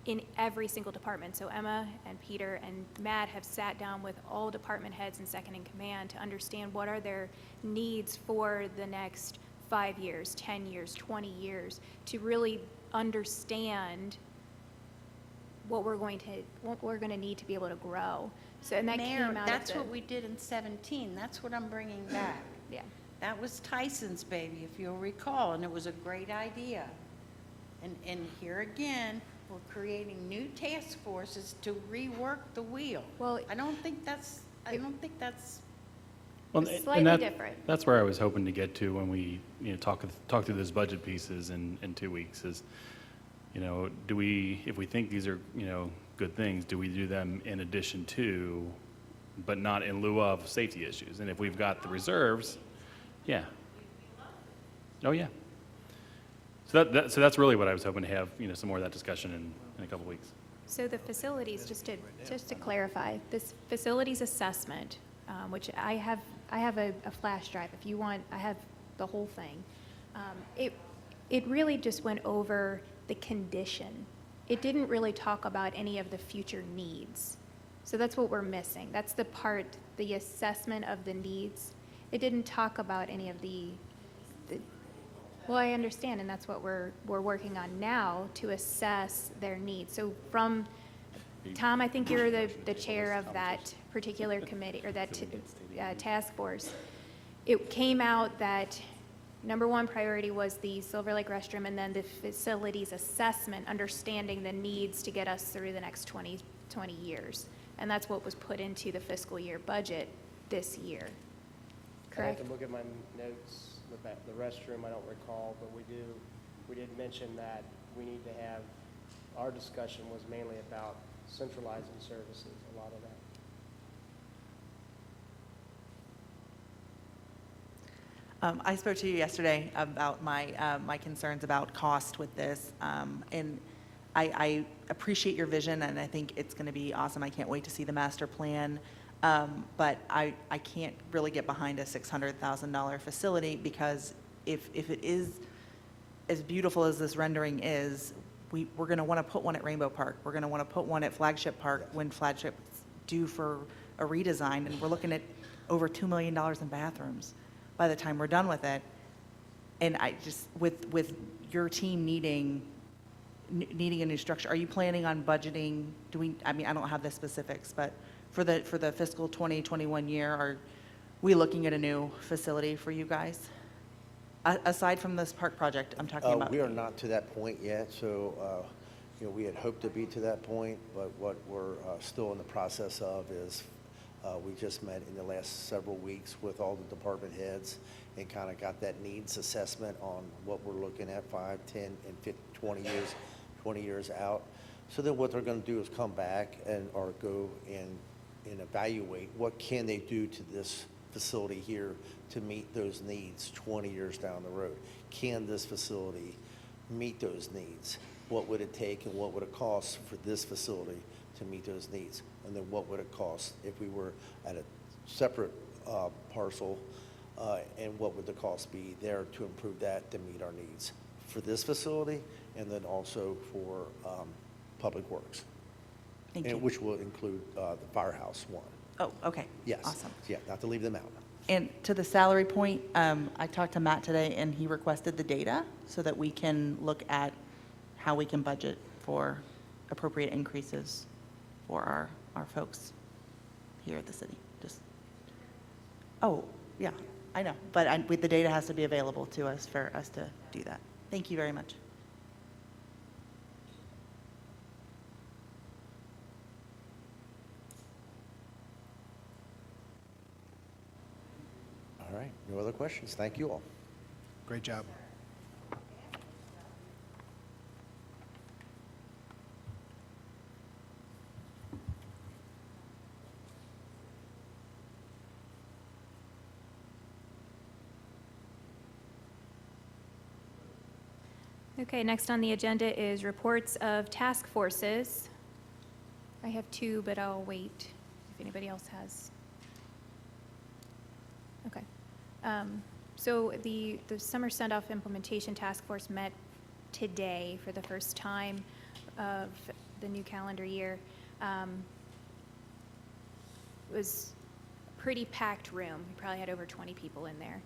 in every single department. So Emma and Peter and Matt have sat down with all department heads and second in command to understand what are their needs for the next 5 years, 10 years, 20 years, to really understand what we're going to need to be able to grow. So, and that Mayor, came out that's of what we did in 17. That's what I'm bringing back. Yeah. That was Tyson's baby, if you'll recall, and it was a great idea. And here again, we're creating new task forces to rework the wheel. Well, I don't think that's Well, slightly different. That's where I was hoping to get to when we, talk through those budget pieces in 2 weeks is, do we, if we think these are, good things, do we do them in addition to, but not in lieu of safety issues? And if we've got the reserves, yeah. Oh, yeah. So that's really what I was hoping to have, some more of that discussion in a couple weeks. So the facilities, just to clarify, this facilities assessment, which I have a flash drive. If you want, I have the whole thing. It really just went over the condition. It didn't really talk about any of the future needs. So that's what we're missing. That's the part, the assessment of the needs. It didn't talk about any of the well, I understand, and that's what we're working on now, to assess their needs. So from, Tom, I think you're the chair of that particular committee, or that task force. It came out that #1 priority was the Silver Lake restroom, and then the facilities assessment, understanding the needs to get us through the next 20 years. And that's what was put into the fiscal year budget this year. I Correct? have to look at my notes. The restroom, I don't recall, but we did mention that we need to have, our discussion was mainly about centralizing services, a lot of that. I spoke to you yesterday about my concerns about cost with this, and I appreciate your vision, and I think it's going to be awesome. I can't wait to see the master plan. But I can't really get behind a $600,000 facility, because if it is as beautiful as this rendering is, we're going to want to put one at Rainbow Park. We're going to want to put one at Flagship Park when Flagship's due for a redesign, and we're looking at over $2 million in bathrooms by the time we're done with it. And I just, with your team needing a new structure, are you planning on budgeting, I mean, I don't have the specifics, but for the fiscal 2021 year, are we looking at a new facility for you guys? Aside from this park project I'm talking about. We are not to that point yet, so, we had hoped to be to that point, but what we're still in the process of is we just met in the last several weeks with all the department heads and kind of got that needs assessment on what we're looking at 5, 10, and 15, 20 years out. So then what they're going to do is come back or go and evaluate what can they do to this facility here to meet those needs 20 years down the road. Can this facility meet those needs? What would it take and what would it cost for this facility to meet those needs? And then what would it cost if we were at a separate parcel, and what would the cost be there to improve that to meet our needs for this facility and then also for Public Works. Thank you. Which will include the firehouse one. Oh, okay. Yes. Awesome. Yeah, not to leave them out. And to the salary point, I talked to Matt today, and he requested the data so that we can look at how we can budget for appropriate increases for our folks here at the city. Oh, yeah, I know, but the data has to be available to us for us to do that. Thank you very much. All right, no other questions. Thank you all. Great job. Okay, next on the agenda is reports of task forces. I have two, but I'll wait if anybody else has. Okay. So the Summer Send-Off Implementation Task Force met today for the first time of the new calendar year. It was a pretty packed room. We probably had over 20 people in there.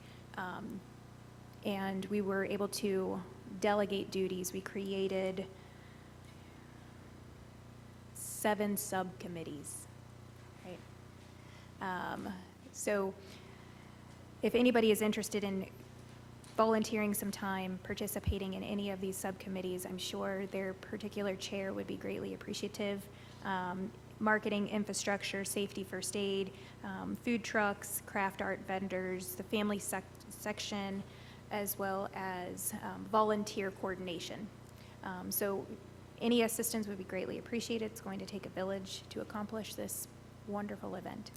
And we were able to delegate duties. We created 7 subcommittees, right? So if anybody is interested in volunteering some time, participating in any of these subcommittees, I'm sure their particular chair would be greatly appreciative. Marketing, infrastructure, safety, first aid, food trucks, craft art vendors, the family section, as well as volunteer coordination. So any assistance would be greatly appreciated. It's going to take a village to accomplish this wonderful event.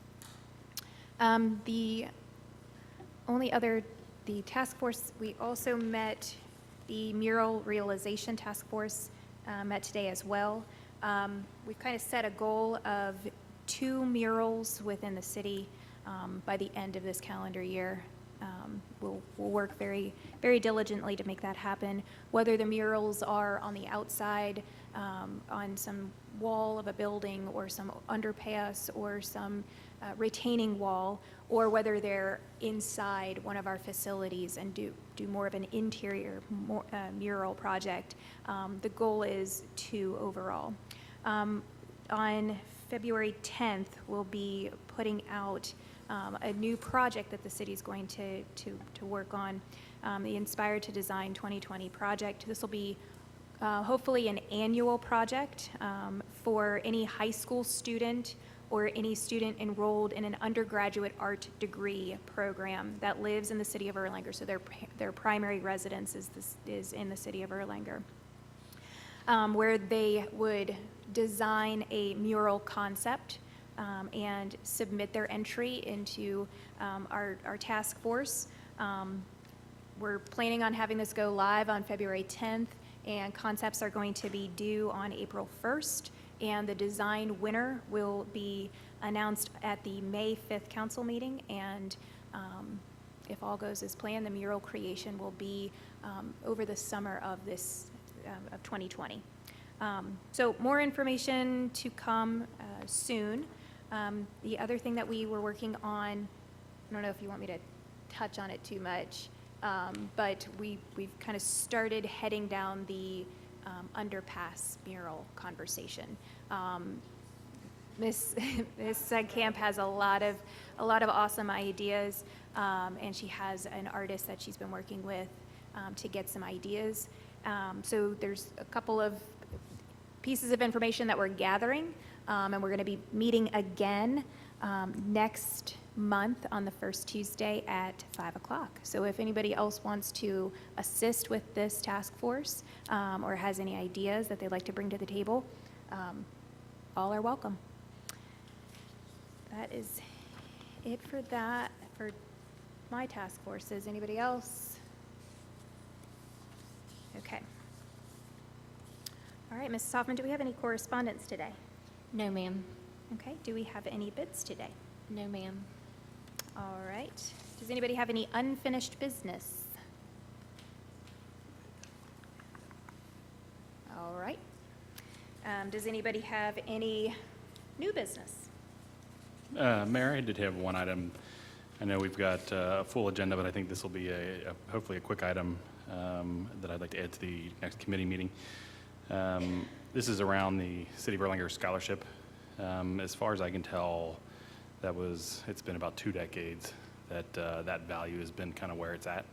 The task force, we also met, the mural realization task force met today as well. We've kind of set a goal of 2 murals within the city by the end of this calendar year. We'll work very, very diligently to make that happen. Whether the murals are on the outside, on some wall of a building, or some underpass, or some retaining wall, or whether they're inside one of our facilities and do more of an interior mural project. The goal is 2 overall. On February 10th, we'll be putting out a new project that the city is going to work on, the Inspired to Design 2020 project. This will be hopefully an annual project for any high school student or any student enrolled in an undergraduate art degree program that lives in the city of Erlanger. So their primary residence is in the city of Erlanger, where they would design a mural concept and submit their entry into our task force. We're planning on having this go live on February 10th, and concepts are going to be due on April 1st, and the design winner will be announced at the May 5th council meeting, and if all goes as planned, the mural creation will be over the summer of 2020. So more information to come soon. The other thing that we were working on, I don't know if you want me to touch on it too much, but we've kind of started heading down the underpass mural conversation. Miss Camp has a lot of awesome ideas, and she has an artist that she's been working with to get some ideas. So there's a couple of pieces of information that we're gathering, and we're going to be meeting again next month on the first Tuesday at 5 o'clock. So if anybody else wants to assist with this task force or has any ideas that they'd like to bring to the table, all are welcome. That is it for that, for my task forces. Anybody else? Okay. All right, Mrs. Hoffman, do we have any correspondence today? No, ma'am. Okay, do we have any bids today? No, ma'am. All right. Does anybody have any unfinished business? All right. Does anybody have any new business? Mayor, I did have one item. I know we've got a full agenda, but I think this will be hopefully a quick item that I'd like to add to the next committee meeting. This is around the City of Erlanger Scholarship. As far as I can tell, it's been about 2 decades that that value has been kind of where it's at.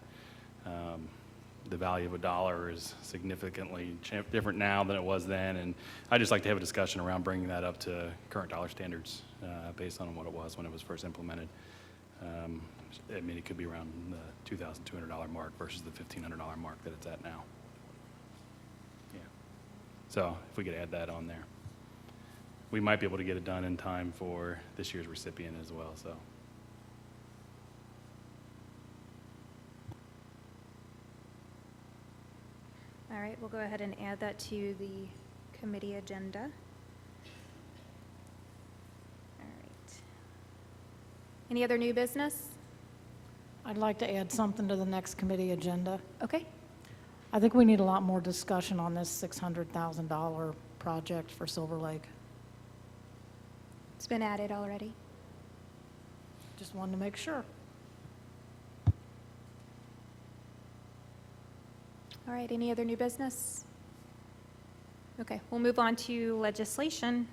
The value of $1 is significantly different now than it was then, and I'd just like to have a discussion around bringing that up to current dollar standards based on what it was when it was first implemented. I mean, it could be around the $2,200 mark versus the $1,500 mark that it's at now. Yeah. So if we could add that on there, we might be able to get it done in time for this year's recipient as well. So. All right, we'll go ahead and add that to the committee agenda. All right. Any other new business? I'd like to add something to the next committee agenda. Okay. I think we need a lot more discussion on this $600,000 project for Silver Lake. It's been added already. Just wanted to make sure. All right, any other new business? Okay, we'll move on to legislation.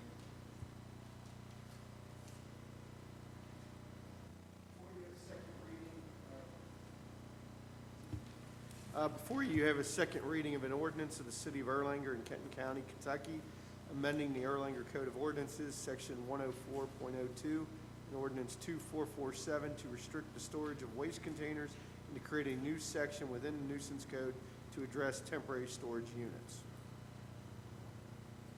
Before you have a second reading of an ordinance of the City of Erlanger in Kenton County, Kentucky, amending the Erlanger Code of Ordinances, Section 104.02, and Ordinance 2447 to restrict the storage of waste containers and to create a new section within the nuisance code to address temporary storage units.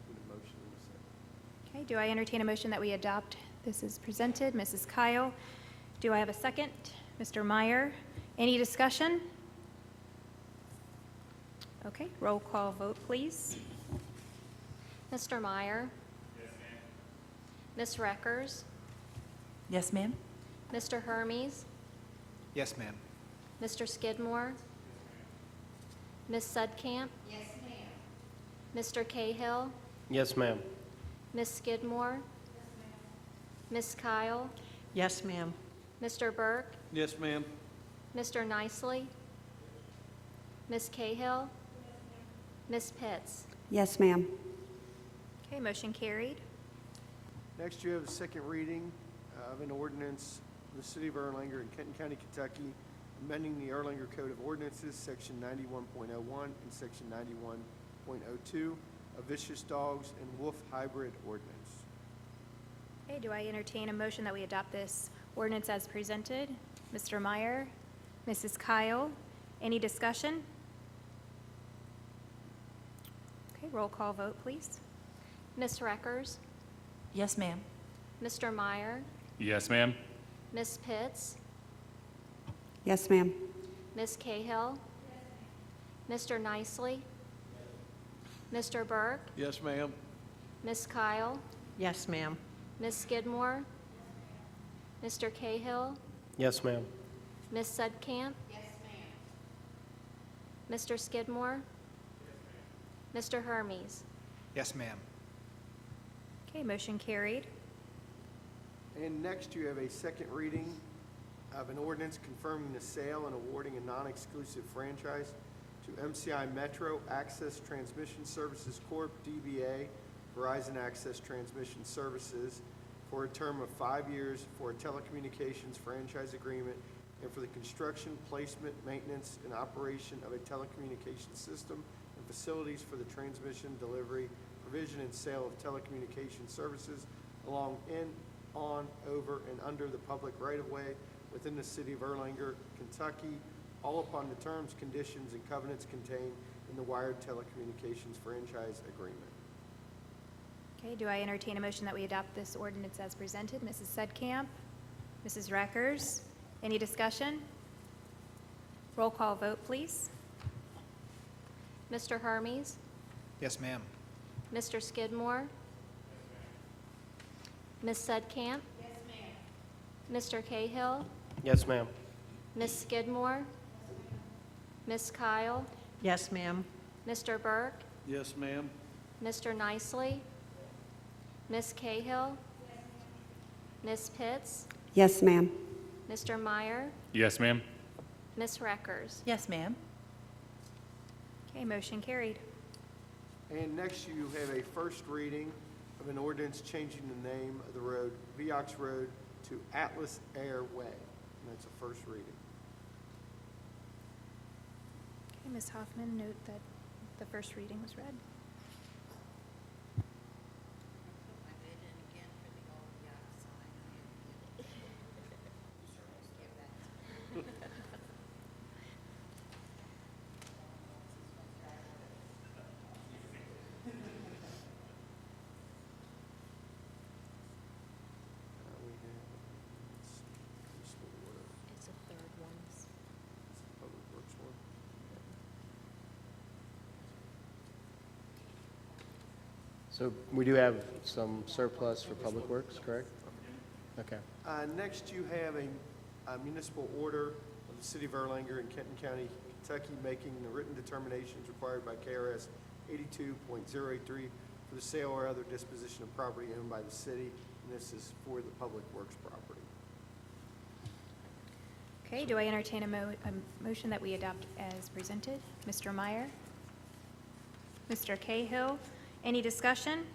Need a motion and a second. Okay, do I entertain a motion that we adopt this as presented? Mrs. Kyle, do I have a second? Mr. Meyer, any discussion? Okay, roll call vote, please. Mr. Meyer? Yes, ma'am. Ms. Reckers? Yes, ma'am. Mr. Hermes? Yes, ma'am. Mr. Skidmore? Ms. Sudkamp? Yes, ma'am. Mr. Cahill? Yes, ma'am. Ms. Skidmore? Ms. Kyle? Yes, ma'am. Mr. Burke? Yes, ma'am. Mr. Nicely? Ms. Cahill? Ms. Pitts? Yes, ma'am. Okay, motion carried. Next, you have a second reading of an ordinance of the City of Erlanger in Kenton County, Kentucky, amending the Erlanger Code of Ordinances, Section 91.01 and Section 91.02, a vicious dogs and wolf hybrid ordinance. Okay, do I entertain a motion that we adopt this ordinance as presented? Mr. Meyer, Mrs. Kyle, any discussion? Okay, roll call vote, please. Ms. Reckers? Yes, ma'am. Mr. Meyer? Yes, ma'am. Ms. Pitts? Yes, ma'am. Ms. Cahill? Mr. Nicely? Mr. Burke? Yes, ma'am. Ms. Kyle? Yes, ma'am. Ms. Skidmore? Mr. Cahill? Yes, ma'am. Ms. Sudkamp? Yes, ma'am. Mr. Skidmore? Mr. Hermes? Yes, ma'am. Okay, motion carried. And next, you have a second reading of an ordinance confirming the sale and awarding a non-exclusive franchise to MCI Metro Access Transmission Services Corp., DBA, Verizon Access Transmission Services, for a term of 5 years for a telecommunications franchise agreement and for the construction, placement, maintenance, and operation of a telecommunications system and facilities for the transmission, delivery, provision, and sale of telecommunications services along, in, on, over, and under the public right-of-way within the city of Erlanger, Kentucky, all upon the terms, conditions, and covenants contained in the wired telecommunications franchise agreement. Okay, do I entertain a motion that we adopt this ordinance as presented? Mrs. Sedkamp, Mrs. Reckers, any discussion? Roll call vote, please. Mr. Hermes? Yes, ma'am. Mr. Skidmore? Ms. Sedkamp? Yes, ma'am. Mr. Cahill? Yes, ma'am. Ms. Skidmore? Ms. Kyle? Yes, ma'am. Mr. Burke? Yes, ma'am. Mr. Nicely? Ms. Cahill? Ms. Pitts? Yes, ma'am. Mr. Meyer? Yes, ma'am. Ms. Reckers? Yes, ma'am. Okay, motion carried. And next, you have a first reading of an ordinance changing the name of the road, Vioxx Road, to Atlas Air Way. And that's a first reading. Okay, Ms. Hoffman, note that the first reading was read. We have, let's see, municipal order, It's a third one. public works one. So we do have some surplus for Public Works, correct? Okay. Next, you have a municipal order of the city of Erlanger in Kenton County, Kentucky, making the written determinations required by KRS 82.083 for the sale or other disposition of property owned by the city, and this is for the Public Works property. Okay, do I entertain a motion that we adopt as presented? Mr. Meyer? Mr. Cahill? Any discussion?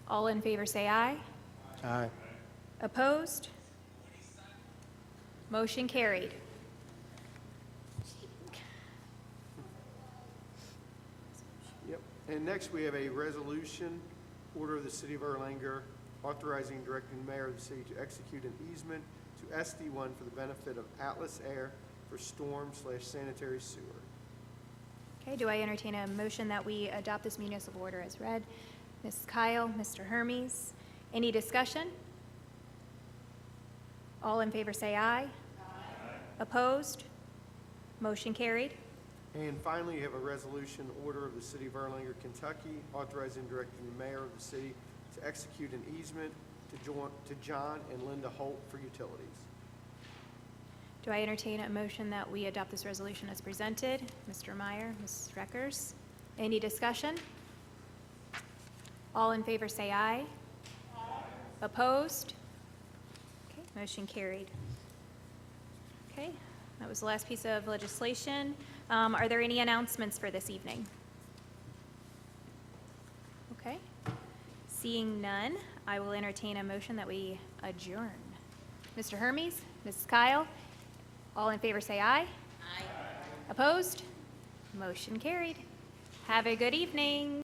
All in favor say aye. Aye. Opposed? Motion carried. Yep. And next, we have a resolution, order of the city of Erlanger, authorizing and directing the mayor of the city to execute an easement to SD1 for the benefit of Atlas Air for storm/sanitary sewer. Okay, do I entertain a motion that we adopt this municipal order as read? Ms. Kyle, Mr. Hermes, any discussion? All in favor say aye. Aye. Opposed? Motion carried. And finally, you have a resolution, order of the city of Erlanger, Kentucky, authorizing and directing the mayor of the city to execute an easement to John and Linda Holt for utilities. Do I entertain a motion that we adopt this resolution as presented? Mr. Meyer, Ms. Reckers, any discussion? All in favor say aye. Aye. Opposed? Okay, motion carried. Okay, that was the last piece of legislation. Are there any announcements for this evening? Okay, seeing none, I will entertain a motion that we adjourn. Mr. Hermes, Ms. Kyle, all in favor say aye. Aye. Opposed? Motion carried. Have a good evening.